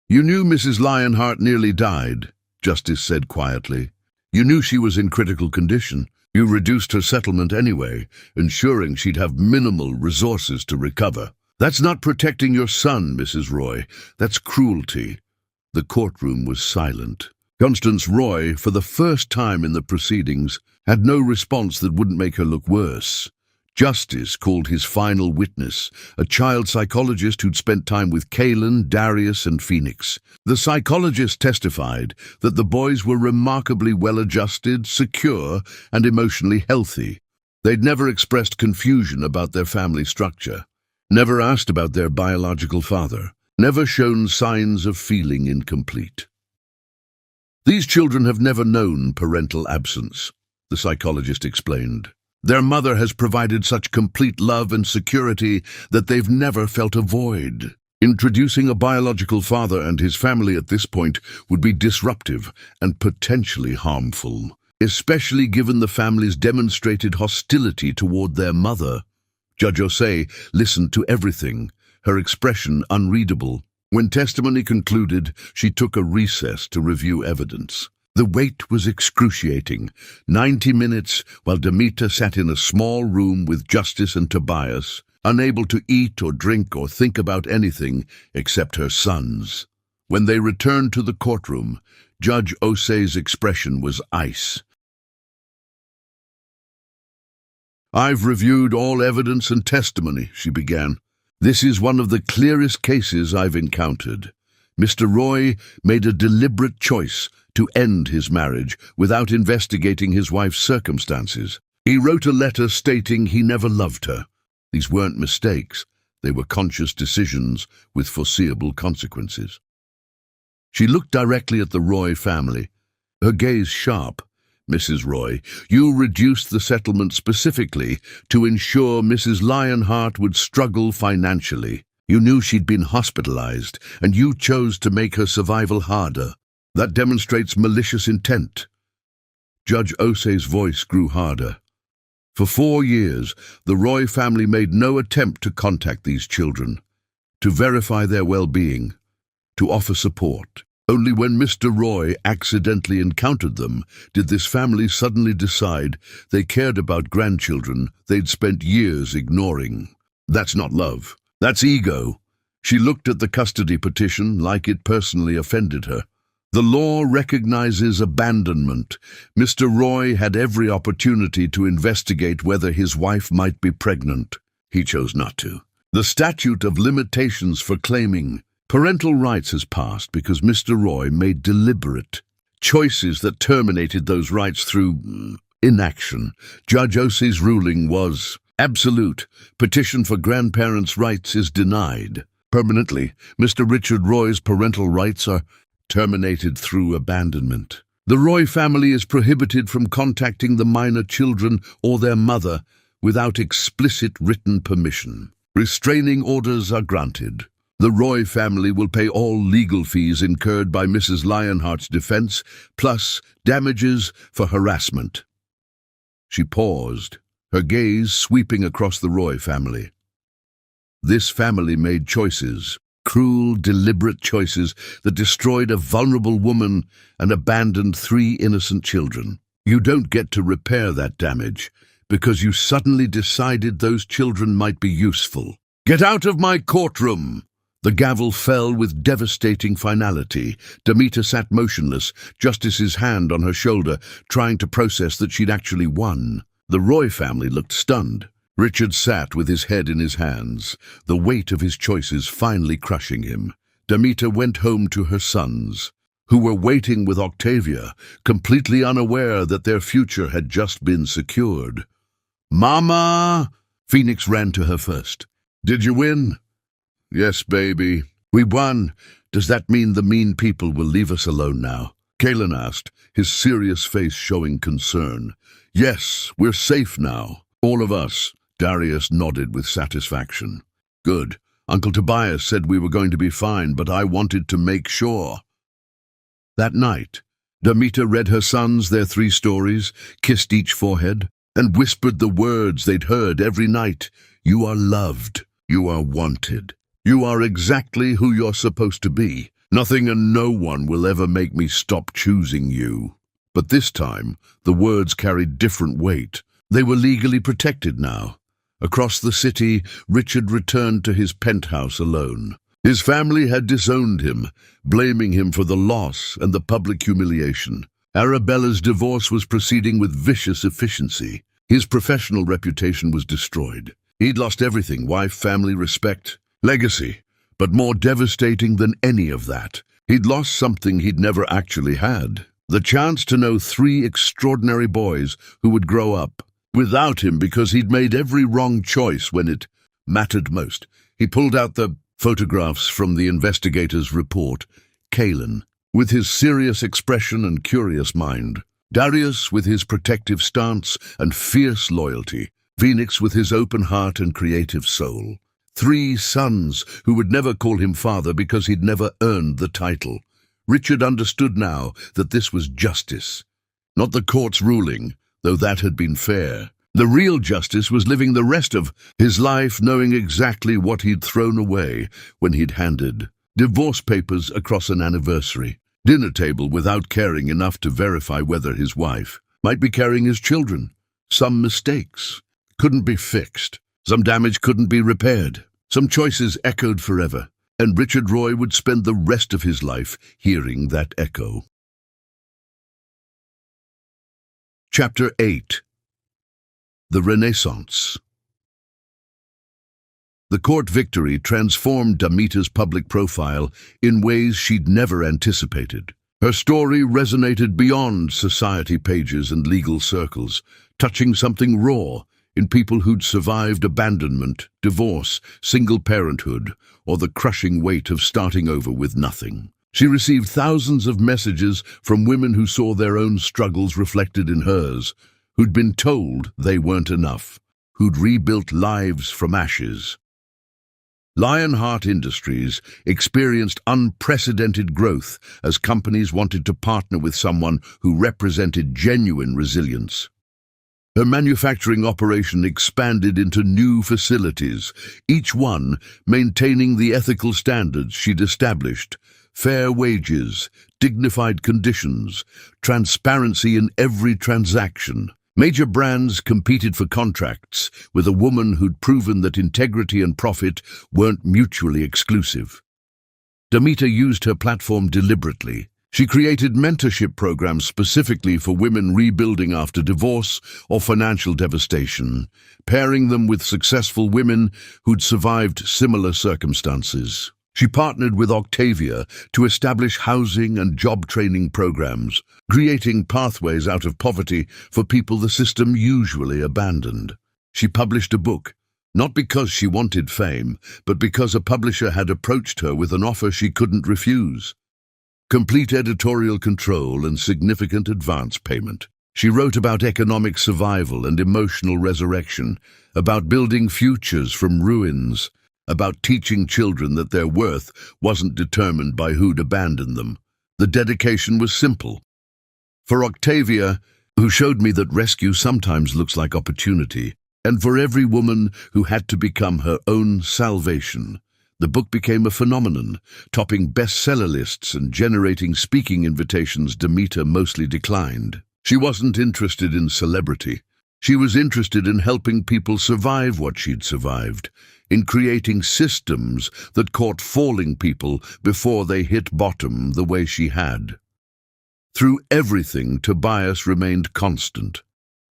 You knew Mrs. Lionheart nearly died, Justice said quietly. You knew she was in critical condition. You reduced her settlement anyway, ensuring she'd have minimal resources to recover. That's not protecting your son, Mrs. Roy. That's cruelty. The courtroom was silent. Constance Roy, for the first time in the proceedings, had no response that wouldn't make her look worse. Justice called his final witness, a child psychologist who'd spent time with Kaylin, Darius, and Phoenix. The psychologist testified that the boys were remarkably well-adjusted, secure, and emotionally healthy. They'd never expressed confusion about their family structure, never asked about their biological father, never shown signs of feeling incomplete. These children have never known parental absence, the psychologist explained. Their mother has provided such complete love and security that they've never felt a void. Introducing a biological father and his family at this point would be disruptive and potentially harmful, especially given the family's demonstrated hostility toward their mother. Judge Osei listened to everything, her expression unreadable. When testimony concluded, she took a recess to review evidence. The wait was excruciating. 90 minutes while Demeter sat in a small room with Justice and Tobias, unable to eat or drink or think about anything except her sons. When they returned to the courtroom, Judge Osei's expression was ice. I've reviewed all evidence and testimony, she began. This is one of the clearest cases I've encountered. Mr. Roy made a deliberate choice to end his marriage without investigating his wife's circumstances. He wrote a letter stating he never loved her. These weren't mistakes. They were conscious decisions with foreseeable consequences. She looked directly at the Roy family, her gaze sharp. "Mrs. Roy, you reduced the settlement specifically to ensure Mrs. Lionheart would struggle financially. You knew she'd been hospitalized, and you chose to make her survival harder. That demonstrates malicious intent." Judge Osei's voice grew harder. For 4 years, the Roy family made no attempt to contact these children, to verify their well-being, to offer support. Only when Mr. Roy accidentally encountered them did this family suddenly decide they cared about grandchildren they'd spent years ignoring. That's not love. That's ego. She looked at the custody petition like it personally offended her. The law recognizes abandonment. Mr. Roy had every opportunity to investigate whether his wife might be pregnant. He chose not to. The statute of limitations for claiming parental rights has passed because Mr. Roy made deliberate choices that terminated those rights through inaction. Judge Osei's ruling was absolute. Petition for grandparents' rights is denied. Permanently, Mr. Richard Roy's parental rights are terminated through abandonment. The Roy family is prohibited from contacting the minor children or their mother without explicit written permission. Restraining orders are granted. The Roy family will pay all legal fees incurred by Mrs. Lionheart's defense, plus damages for harassment. She paused, her gaze sweeping across the Roy family. This family made choices, cruel, deliberate choices that destroyed a vulnerable woman and abandoned 3 innocent children. You don't get to repair that damage because you suddenly decided those children might be useful. "Get out of my courtroom!" The gavel fell with devastating finality. Damita sat motionless, Justice's hand on her shoulder, trying to process that she'd actually won. The Roy family looked stunned. Richard sat with his head in his hands, the weight of his choices finally crushing him. Damita went home to her sons, who were waiting with Octavia, completely unaware that their future had just been secured. "Mama!" Phoenix ran to her first. "Did you win?" "Yes, baby. We won. Does that mean the mean people will leave us alone now?" Kalen asked, his serious face showing concern. "Yes, we're safe now. All of us." Darius nodded with satisfaction. "Good. Uncle Tobias said we were going to be fine, but I wanted to make sure." That night, Damita read her sons their 3 stories, kissed each forehead, and whispered the words they'd heard every night. "You are loved. You are wanted. You are exactly who you're supposed to be. Nothing and no one will ever make me stop choosing you." But this time, the words carried different weight. They were legally protected now. Across the city, Richard returned to his penthouse alone. His family had disowned him, blaming him for the loss and the public humiliation. Arabella's divorce was proceeding with vicious efficiency. His professional reputation was destroyed. He'd lost everything: wife, family, respect, legacy. But more devastating than any of that, he'd lost something he'd never actually had: the chance to know 3 extraordinary boys who would grow up without him because he'd made every wrong choice when it mattered most. He pulled out the photographs from the investigator's report. Kalen, with his serious expression and curious mind. Darius, with his protective stance and fierce loyalty. Phoenix, with his open heart and creative soul. 3 sons who would never call him father because he'd never earned the title. Richard understood now that this was justice. Not the court's ruling, though that had been fair. The real justice was living the rest of his life knowing exactly what he'd thrown away when he'd handed divorce papers across an anniversary dinner table without caring enough to verify whether his wife might be carrying his children. Some mistakes couldn't be fixed. Some damage couldn't be repaired. Some choices echoed forever, and Richard Roy would spend the rest of his life hearing that echo. Chapter 8. The Renaissance. The court victory transformed Damita's public profile in ways she'd never anticipated. Her story resonated beyond society pages and legal circles, touching something raw in people who'd survived abandonment, divorce, single parenthood, or the crushing weight of starting over with nothing. She received thousands of messages from women who saw their own struggles reflected in hers, who'd been told they weren't enough, who'd rebuilt lives from ashes. Lionheart Industries experienced unprecedented growth as companies wanted to partner with someone who represented genuine resilience. Her manufacturing operation expanded into new facilities, each one maintaining the ethical standards she'd established: fair wages, dignified conditions, transparency in every transaction. Major brands competed for contracts with a woman who'd proven that integrity and profit weren't mutually exclusive. Demeter used her platform deliberately. She created mentorship programs specifically for women rebuilding after divorce or financial devastation, pairing them with successful women who'd survived similar circumstances. She partnered with Octavia to establish housing and job training programs, creating pathways out of poverty for people the system usually abandoned. She published a book, not because she wanted fame, but because a publisher had approached her with an offer she couldn't refuse: complete editorial control and significant advance payment. She wrote about economic survival and emotional resurrection, about building futures from ruins, about teaching children that their worth wasn't determined by who'd abandoned them. The dedication was simple. For Octavia, who showed me that rescue sometimes looks like opportunity, and for every woman who had to become her own salvation, the book became a phenomenon, topping bestseller lists and generating speaking invitations Demeter mostly declined. She wasn't interested in celebrity. She was interested in helping people survive what she'd survived, in creating systems that caught falling people before they hit bottom the way she had. Through everything, Tobias remained constant.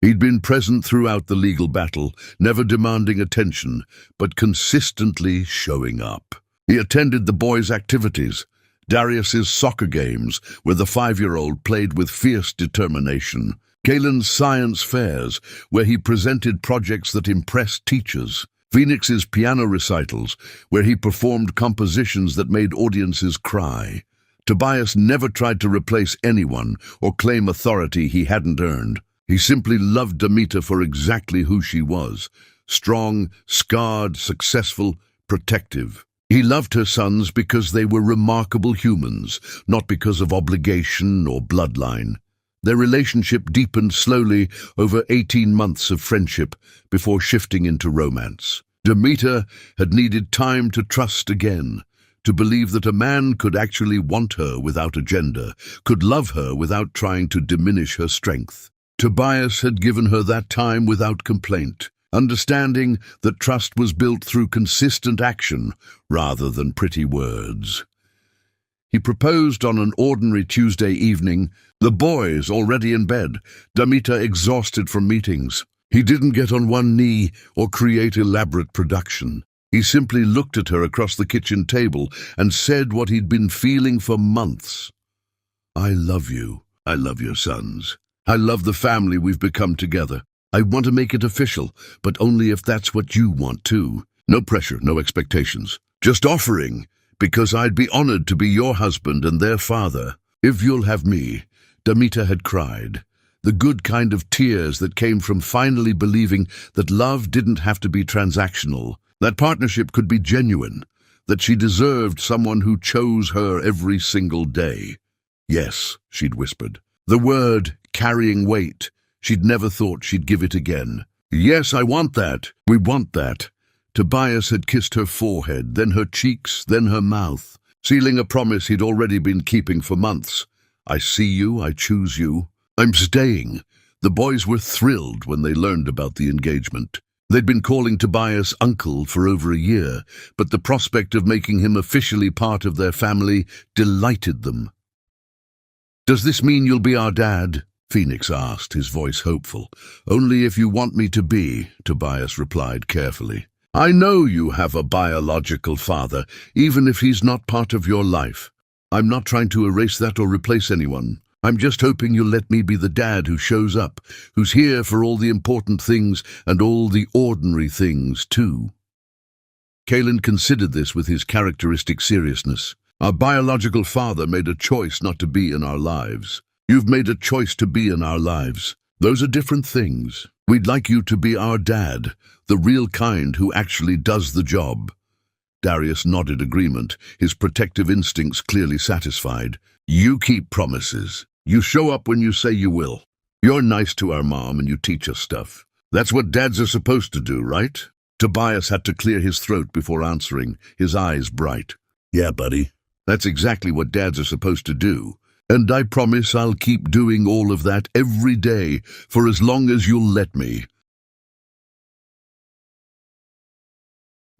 He'd been present throughout the legal battle, never demanding attention, but consistently showing up. He attended the boys' activities, Darius's soccer games, where the 5-year-old played with fierce determination, Kalen's science fairs, where he presented projects that impressed teachers, Phoenix's piano recitals, where he performed compositions that made audiences cry. Tobias never tried to replace anyone or claim authority he hadn't earned. He simply loved Demeter for exactly who she was: strong, scarred, successful, protective. He loved her sons because they were remarkable humans, not because of obligation or bloodline. Their relationship deepened slowly over 18 months of friendship before shifting into romance. Demeter had needed time to trust again, to believe that a man could actually want her without agenda, could love her without trying to diminish her strength. Tobias had given her that time without complaint, understanding that trust was built through consistent action rather than pretty words. He proposed on an ordinary Tuesday evening, the boys already in bed, Demeter exhausted from meetings. He didn't get on one knee or create elaborate production. He simply looked at her across the kitchen table and said what he'd been feeling for months. "I love you. I love your sons. I love the family we've become together. I want to make it official, but only if that's what you want too. No pressure, no expectations. Just offering, because I'd be honored to be your husband and their father. If you'll have me," Demeter had cried. The good kind of tears that came from finally believing that love didn't have to be transactional, that partnership could be genuine, that she deserved someone who chose her every single day. "Yes," she'd whispered. The word carrying weight. She'd never thought she'd give it again. "Yes, I want that. We want that." Tobias had kissed her forehead, then her cheeks, then her mouth, sealing a promise he'd already been keeping for months. "I see you, I choose you. I'm staying." The boys were thrilled when they learned about the engagement. They'd been calling Tobias uncle for over a year, but the prospect of making him officially part of their family delighted them. "Does this mean you'll be our dad?" Phoenix asked, his voice hopeful. "Only if you want me to be," Tobias replied carefully. "I know you have a biological father, even if he's not part of your life." I'm not trying to erase that or replace anyone. I'm just hoping you'll let me be the dad who shows up, who's here for all the important things and all the ordinary things, too." Kalen considered this with his characteristic seriousness. "Our biological father made a choice not to be in our lives. You've made a choice to be in our lives. Those are different things. We'd like you to be our dad, the real kind who actually does the job." Darius nodded agreement, his protective instincts clearly satisfied. "You keep promises. You show up when you say you will. You're nice to our mom and you teach us stuff. That's what dads are supposed to do, right?" Tobias had to clear his throat before answering, his eyes bright. "Yeah, buddy. That's exactly what dads are supposed to do. And I promise I'll keep doing all of that every day for as long as you'll let me."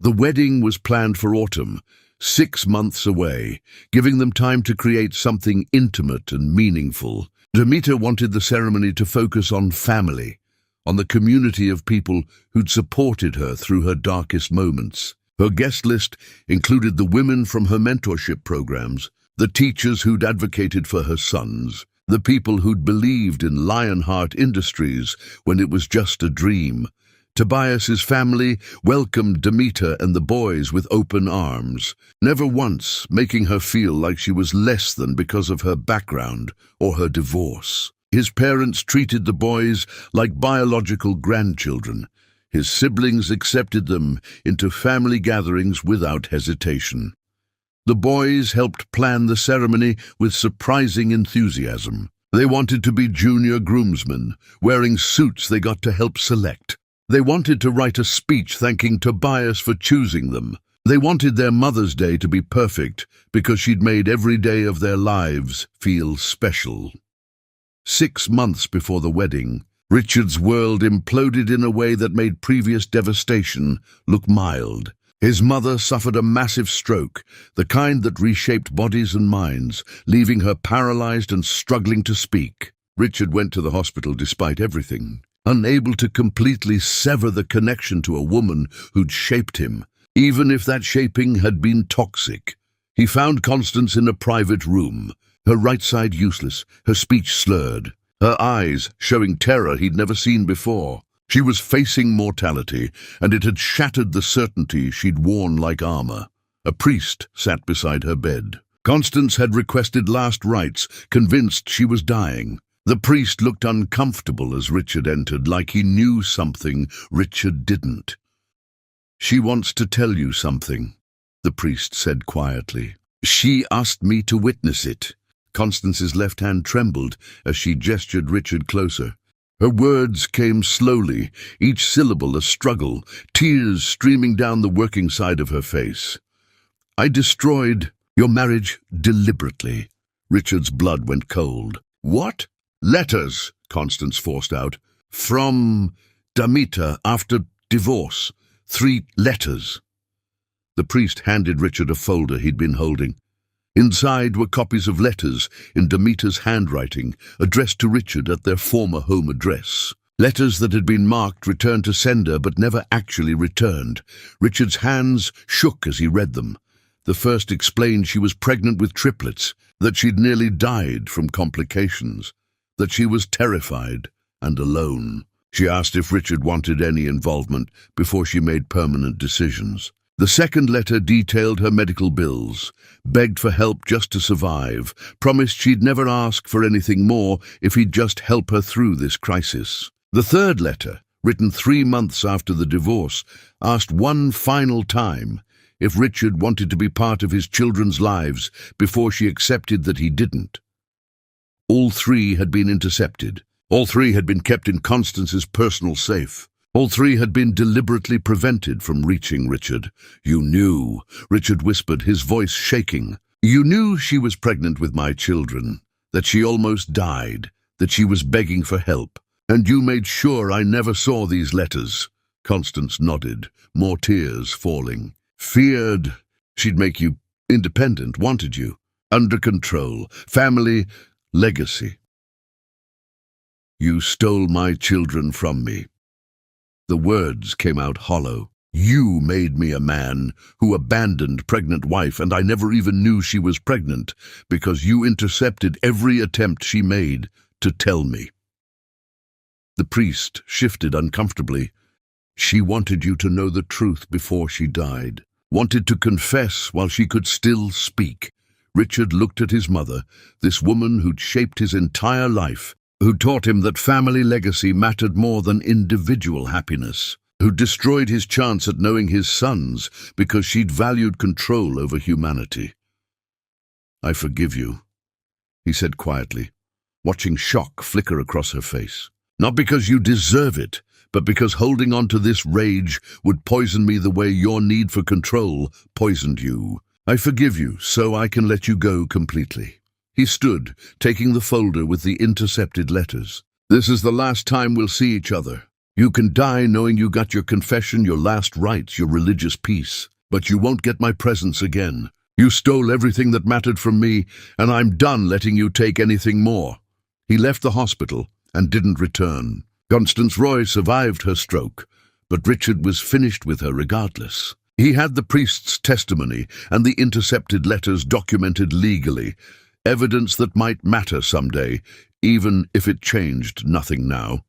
The wedding was planned for autumn, 6 months away, giving them time to create something intimate and meaningful. Demeter wanted the ceremony to focus on family, on the community of people who'd supported her through her darkest moments. Her guest list included the women from her mentorship programs, the teachers who'd advocated for her sons, the people who'd believed in Lionheart Industries when it was just a dream. Tobias's family welcomed Demeter and the boys with open arms, never once making her feel like she was less than because of her background or her divorce. His parents treated the boys like biological grandchildren. His siblings accepted them into family gatherings without hesitation. The boys helped plan the ceremony with surprising enthusiasm. They wanted to be junior groomsmen, wearing suits they got to help select. They wanted to write a speech thanking Tobias for choosing them. They wanted their Mother's Day to be perfect because she'd made every day of their lives feel special. 6 months before the wedding, Richard's world imploded in a way that made previous devastation look mild. His mother suffered a massive stroke, the kind that reshaped bodies and minds, leaving her paralyzed and struggling to speak. Richard went to the hospital despite everything, unable to completely sever the connection to a woman who'd shaped him, even if that shaping had been toxic. He found Constance in a private room, her right side useless, her speech slurred, her eyes showing terror he'd never seen before. She was facing mortality, and it had shattered the certainty she'd worn like armor. A priest sat beside her bed. Constance had requested last rites, convinced she was dying. The priest looked uncomfortable as Richard entered, like he knew something Richard didn't. "She wants to tell you something," the priest said quietly. "She asked me to witness it." Constance's left hand trembled as she gestured Richard closer. Her words came slowly, each syllable a struggle, tears streaming down the working side of her face. "I destroyed your marriage deliberately." Richard's blood went cold. "What?" "Letters," Constance forced out. "From Demeter after divorce. 3 letters." The priest handed Richard a folder he'd been holding. Inside were copies of letters in Demeter's handwriting, addressed to Richard at their former home address. Letters that had been marked returned to sender but never actually returned. Richard's hands shook as he read them. The first explained she was pregnant with triplets, that she'd nearly died from complications, that she was terrified and alone. She asked if Richard wanted any involvement before she made permanent decisions. The second letter detailed her medical bills, begged for help just to survive, promised she'd never ask for anything more if he'd just help her through this crisis. The third letter, written 3 months after the divorce, asked one final time if Richard wanted to be part of his children's lives before she accepted that he didn't. All 3 had been intercepted. All 3 had been kept in Constance's personal safe. All 3 had been deliberately prevented from reaching Richard. "You knew," Richard whispered, his voice shaking. "You knew she was pregnant with my children, that she almost died, that she was begging for help. And you made sure I never saw these letters." Constance nodded, more tears falling. "Feared she'd make you independent, wanted you under control, family, legacy. You stole my children from me." The words came out hollow. You made me a man who abandoned pregnant wife, and I never even knew she was pregnant because you intercepted every attempt she made to tell me." The priest shifted uncomfortably. "She wanted you to know the truth before she died, wanted to confess while she could still speak." Richard looked at his mother, this woman who'd shaped his entire life, who taught him that family legacy mattered more than individual happiness, who destroyed his chance at knowing his sons because she'd valued control over humanity. "I forgive you," he said quietly, watching shock flicker across her face. "Not because you deserve it, but because holding on to this rage would poison me the way your need for control poisoned you. I forgive you so I can let you go completely." He stood, taking the folder with the intercepted letters. "This is the last time we'll see each other. You can die knowing you got your confession, your last rites, your religious peace, but you won't get my presence again. You stole everything that mattered from me, and I'm done letting you take anything more." He left the hospital and didn't return. Constance Roy survived her stroke, but Richard was finished with her regardless. He had the priest's testimony and the intercepted letters documented legally, evidence that might matter someday, even if it changed nothing now.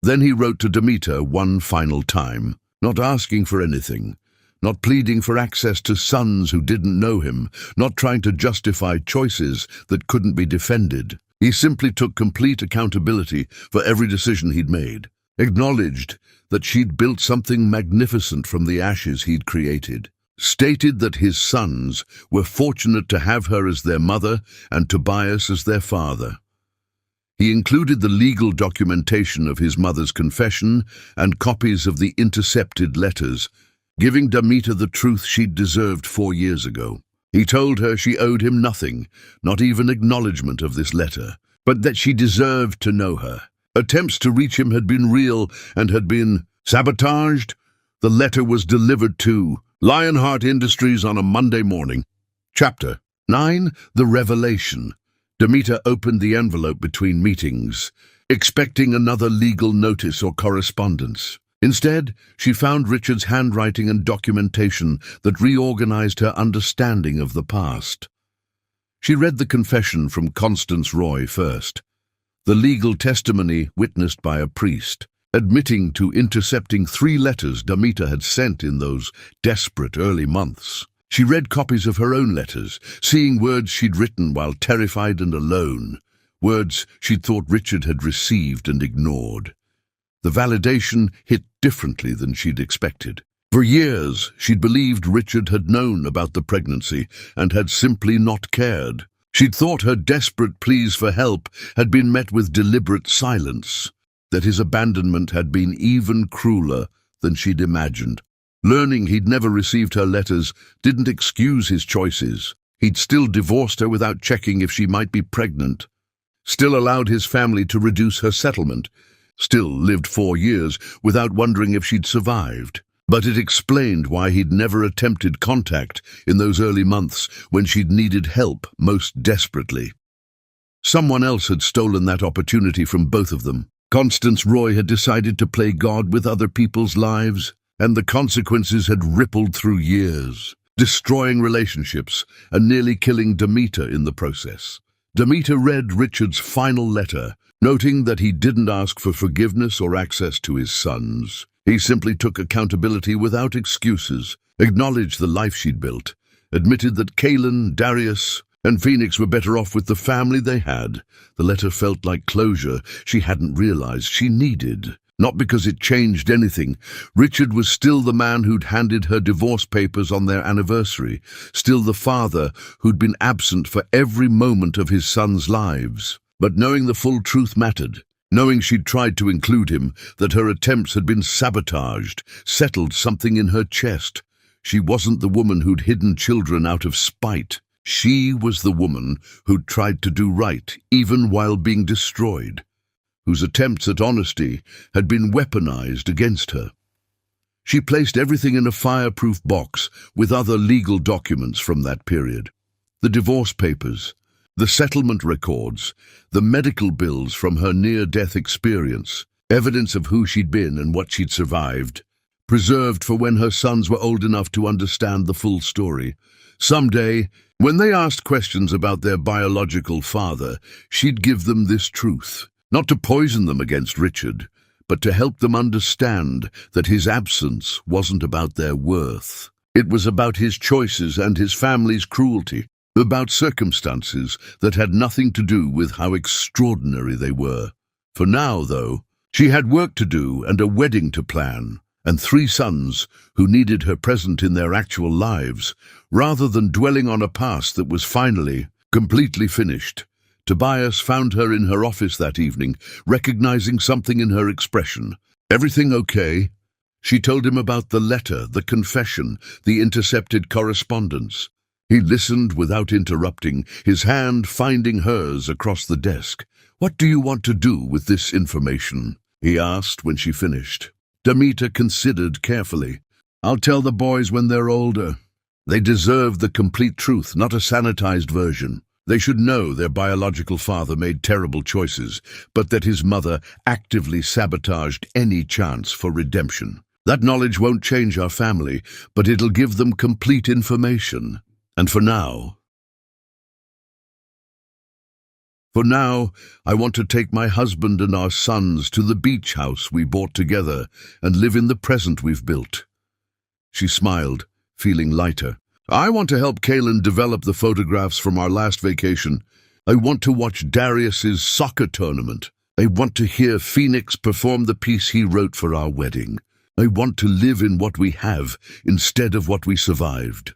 Then he wrote to Demeter one final time, not asking for anything, not pleading for access to sons who didn't know him, not trying to justify choices that couldn't be defended. He simply took complete accountability for every decision he'd made, acknowledged that she'd built something magnificent from the ashes he'd created, stated that his sons were fortunate to have her as their mother and Tobias as their father. He included the legal documentation of his mother's confession and copies of the intercepted letters, giving Demeter the truth she'd deserved 4 years ago. He told her she owed him nothing, not even acknowledgement of this letter, but that she deserved to know her. Attempts to reach him had been real and had been sabotaged. The letter was delivered to Lionheart Industries on a Monday morning. Chapter 9. The Revelation. Demeter opened the envelope between meetings, expecting another legal notice or correspondence. Instead, she found Richard's handwriting and documentation that reorganized her understanding of the past. She read the confession from Constance Roy first, the legal testimony witnessed by a priest, admitting to intercepting 3 letters Demeter had sent in those desperate early months. She read copies of her own letters, seeing words she'd written while terrified and alone, words she'd thought Richard had received and ignored. The validation hit differently than she'd expected. For years, she'd believed Richard had known about the pregnancy and had simply not cared. She'd thought her desperate pleas for help had been met with deliberate silence, that his abandonment had been even crueler than she'd imagined. Learning he'd never received her letters didn't excuse his choices. He'd still divorced her without checking if she might be pregnant, still allowed his family to reduce her settlement, still lived 4 years without wondering if she'd survived. But it explained why he'd never attempted contact in those early months when she'd needed help most desperately. Someone else had stolen that opportunity from both of them. Constance Roy had decided to play God with other people's lives, and the consequences had rippled through years, destroying relationships and nearly killing Demeter in the process. Demeter read Richard's final letter, noting that he didn't ask for forgiveness or access to his sons. He simply took accountability without excuses, acknowledged the life she'd built, admitted that Kaelin, Darius, and Phoenix were better off with the family they had. The letter felt like closure she hadn't realized she needed. Not because it changed anything. Richard was still the man who'd handed her divorce papers on their anniversary, still the father who'd been absent for every moment of his sons' lives. But knowing the full truth mattered. Knowing she'd tried to include him, that her attempts had been sabotaged, settled something in her chest. She wasn't the woman who'd hidden children out of spite. She was the woman who'd tried to do right, even while being destroyed, whose attempts at honesty had been weaponized against her. She placed everything in a fireproof box with other legal documents from that period. The divorce papers, the settlement records, the medical bills from her near-death experience, evidence of who she'd been and what she'd survived. preserved for when her sons were old enough to understand the full story. Someday, when they asked questions about their biological father, she'd give them this truth, not to poison them against Richard, but to help them understand that his absence wasn't about their worth. It was about his choices and his family's cruelty, about circumstances that had nothing to do with how extraordinary they were. For now, though, she had work to do and a wedding to plan, and 3 sons who needed her present in their actual lives, rather than dwelling on a past that was finally, completely finished. Tobias found her in her office that evening, recognizing something in her expression. "Everything okay?" She told him about the letter, the confession, the intercepted correspondence. He listened without interrupting, his hand finding hers across the desk. "What do you want to do with this information?" he asked when she finished. Demeter considered carefully. "I'll tell the boys when they're older. They deserve the complete truth, not a sanitized version. They should know their biological father made terrible choices, but that his mother actively sabotaged any chance for redemption. That knowledge won't change our family, but it'll give them complete information. And for now, I want to take my husband and our sons to the beach house we bought together and live in the present we've built." She smiled, feeling lighter. "I want to help Kaylin develop the photographs from our last vacation. I want to watch Darius's soccer tournament. I want to hear Phoenix perform the piece he wrote for our wedding. I want to live in what we have instead of what we survived."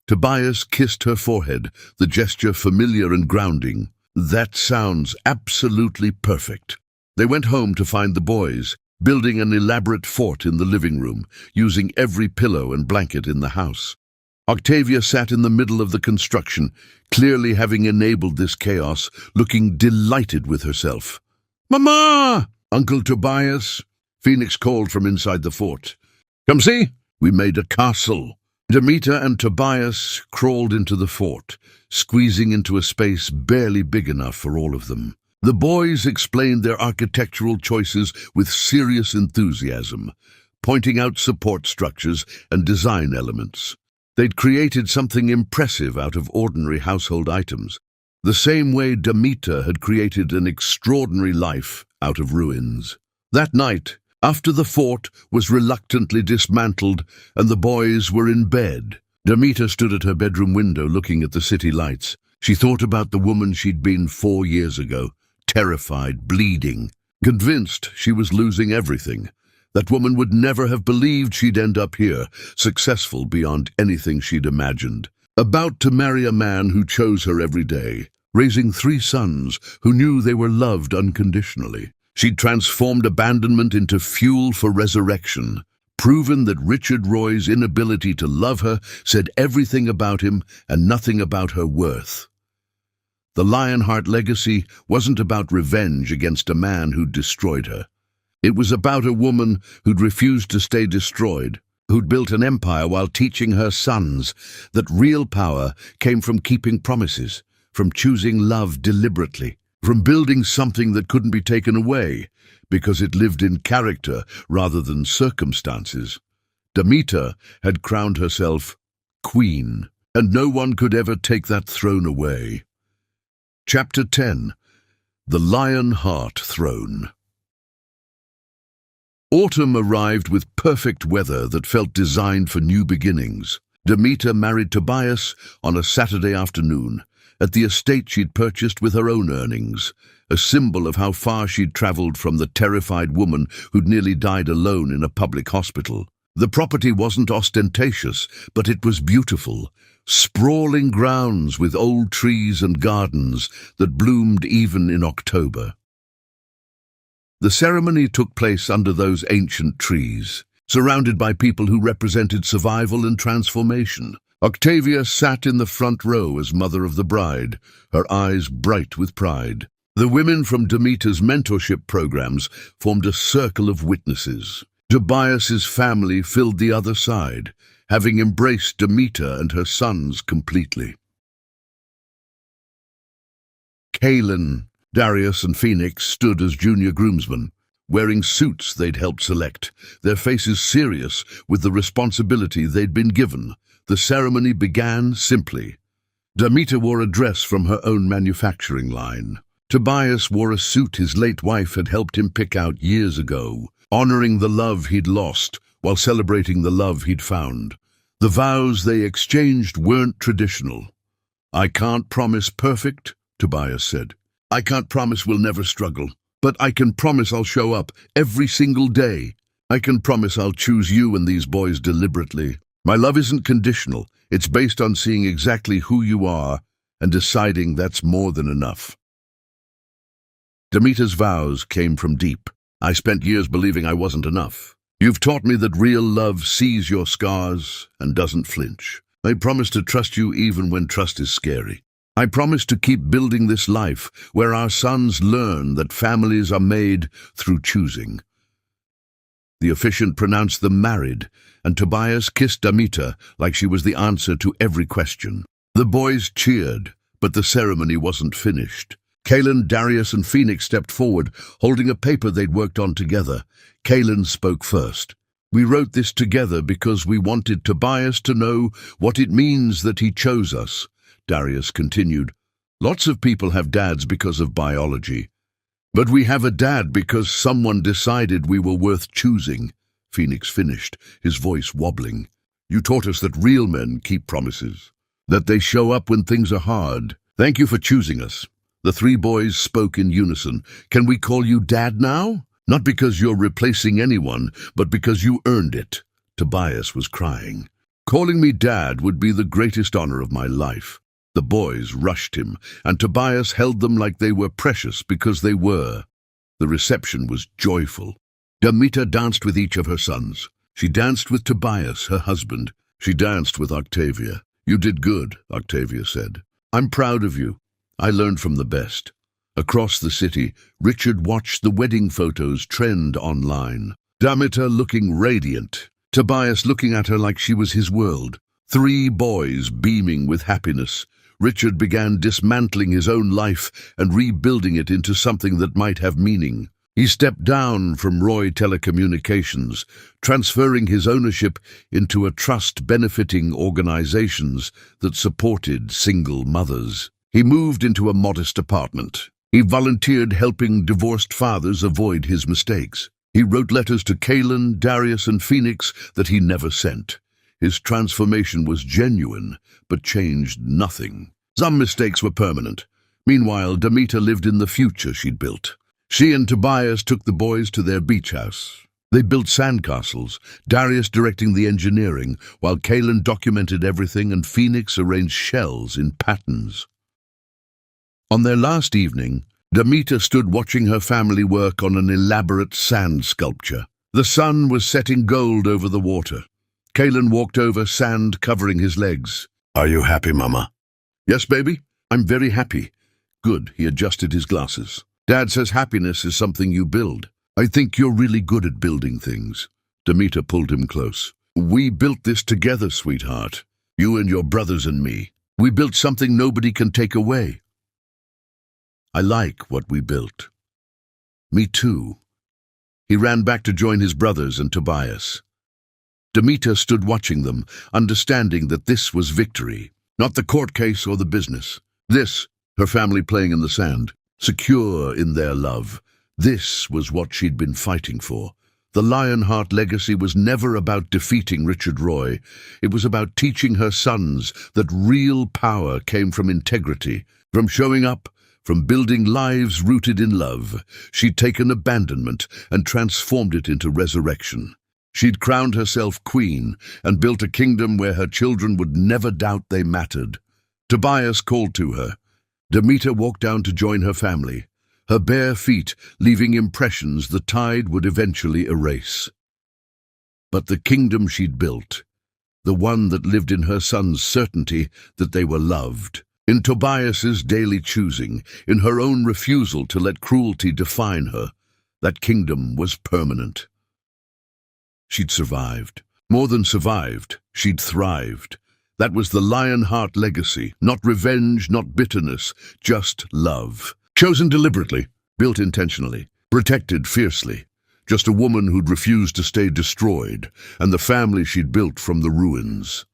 Tobias kissed her forehead, the gesture familiar and grounding. "That sounds absolutely perfect." They went home to find the boys, building an elaborate fort in the living room, using every pillow and blanket in the house. Octavia sat in the middle of the construction, clearly having enabled this chaos, looking delighted with herself. "Mama! Uncle Tobias!" Phoenix called from inside the fort. "Come see, we made a castle." Demeter and Tobias crawled into the fort, squeezing into a space barely big enough for all of them. The boys explained their architectural choices with serious enthusiasm, pointing out support structures and design elements. They'd created something impressive out of ordinary household items, the same way Demeter had created an extraordinary life out of ruins. That night, after the fort was reluctantly dismantled and the boys were in bed, Demeter stood at her bedroom window looking at the city lights. She thought about the woman she'd been 4 years ago, terrified, bleeding, convinced she was losing everything. That woman would never have believed she'd end up here, successful beyond anything she'd imagined, about to marry a man who chose her every day, raising 3 sons who knew they were loved unconditionally. She'd transformed abandonment into fuel for resurrection, proven that Richard Roy's inability to love her said everything about him and nothing about her worth. The Lionheart legacy wasn't about revenge against a man who'd destroyed her. It was about a woman who'd refused to stay destroyed, who'd built an empire while teaching her sons that real power came from keeping promises, from choosing love deliberately, from building something that couldn't be taken away, because it lived in character rather than circumstances. Demeter had crowned herself queen, and no one could ever take that throne away. Chapter 10. The Lionheart Throne. Autumn arrived with perfect weather that felt designed for new beginnings. Demeter married Tobias on a Saturday afternoon, at the estate she'd purchased with her own earnings, a symbol of how far she'd traveled from the terrified woman who'd nearly died alone in a public hospital. The property wasn't ostentatious, but it was beautiful. Sprawling grounds with old trees and gardens that bloomed even in October. The ceremony took place under those ancient trees, surrounded by people who represented survival and transformation. Octavia sat in the front row as mother of the bride, her eyes bright with pride. The women from Demeter's mentorship programs formed a circle of witnesses. Tobias's family filled the other side, having embraced Demeter and her sons completely. Kaylin, Darius and Phoenix stood as junior groomsmen, wearing suits they'd helped select, their faces serious with the responsibility they'd been given. The ceremony began simply. Demeter wore a dress from her own manufacturing line. Tobias wore a suit his late wife had helped him pick out years ago, honoring the love he'd lost while celebrating the love he'd found. The vows they exchanged weren't traditional. "I can't promise perfect," Tobias said. "I can't promise we'll never struggle. But I can promise I'll show up every single day. I can promise I'll choose you and these boys deliberately. My love isn't conditional. It's based on seeing exactly who you are and deciding that's more than enough." Demeter's vows came from deep. "I spent years believing I wasn't enough. You've taught me that real love sees your scars and doesn't flinch. I promise to trust you even when trust is scary. I promise to keep building this life where our sons learn that families are made through choosing." The officiant pronounced them married, and Tobias kissed Demeter like she was the answer to every question. The boys cheered, but the ceremony wasn't finished. Kaylin, Darius, and Phoenix stepped forward, holding a paper they'd worked on together. Kaylin spoke first. "We wrote this together because we wanted Tobias to know what it means that he chose us," Darius continued. "Lots of people have dads because of biology. But we have a dad because someone decided we were worth choosing," Phoenix finished, his voice wobbling. "You taught us that real men keep promises, that they show up when things are hard. Thank you for choosing us." The three boys spoke in unison. "Can we call you Dad now? Not because you're replacing anyone, but because you earned it." Tobias was crying. "Calling me Dad would be the greatest honor of my life." The boys rushed him, and Tobias held them like they were precious because they were. The reception was joyful. Demeter danced with each of her sons. She danced with Tobias, her husband. She danced with Octavia. "You did good," Octavia said. "I'm proud of you. I learned from the best." Across the city, Richard watched the wedding photos trend online. Demeter looking radiant, Tobias looking at her like she was his world. Three boys beaming with happiness. Richard began dismantling his own life and rebuilding it into something that might have meaning. He stepped down from Roy Telecommunications, transferring his ownership into a trust benefiting organizations that supported single mothers. He moved into a modest apartment. He volunteered helping divorced fathers avoid his mistakes. He wrote letters to Kaylin, Darius, and Phoenix that he never sent. His transformation was genuine, but changed nothing. Some mistakes were permanent. Meanwhile, Demeter lived in the future she'd built. She and Tobias took the boys to their beach house. They built sandcastles, Darius directing the engineering, while Kaylin documented everything and Phoenix arranged shells in patterns. On their last evening, Demeter stood watching her family work on an elaborate sand sculpture. The sun was setting gold over the water. Kaylin walked over, sand covering his legs. "Are you happy, Mama?" "Yes, baby. I'm very happy." "Good." He adjusted his glasses. "Dad says happiness is something you build. I think you're really good at building things." Demeter pulled him close. "We built this together, sweetheart. You and your brothers and me. We built something nobody can take away." "I like what we built." "Me too." He ran back to join his brothers and Tobias. Demeter stood watching them, understanding that this was victory. Not the court case or the business. This, her family playing in the sand, secure in their love. This was what she'd been fighting for. The Lionheart legacy was never about defeating Richard Roy. It was about teaching her sons that real power came from integrity, from showing up, from building lives rooted in love. She'd taken abandonment and transformed it into resurrection. She'd crowned herself queen and built a kingdom where her children would never doubt they mattered. Tobias called to her. Demeter walked down to join her family, her bare feet leaving impressions the tide would eventually erase. But the kingdom she'd built, the one that lived in her sons' certainty that they were loved, in Tobias's daily choosing, in her own refusal to let cruelty define her, that kingdom was permanent. She'd survived. More than survived, she'd thrived. That was the Lionheart legacy, not revenge, not bitterness, just love. Chosen deliberately, built intentionally, protected fiercely. Just a woman who'd refused to stay destroyed, and the family she'd built from the ruins.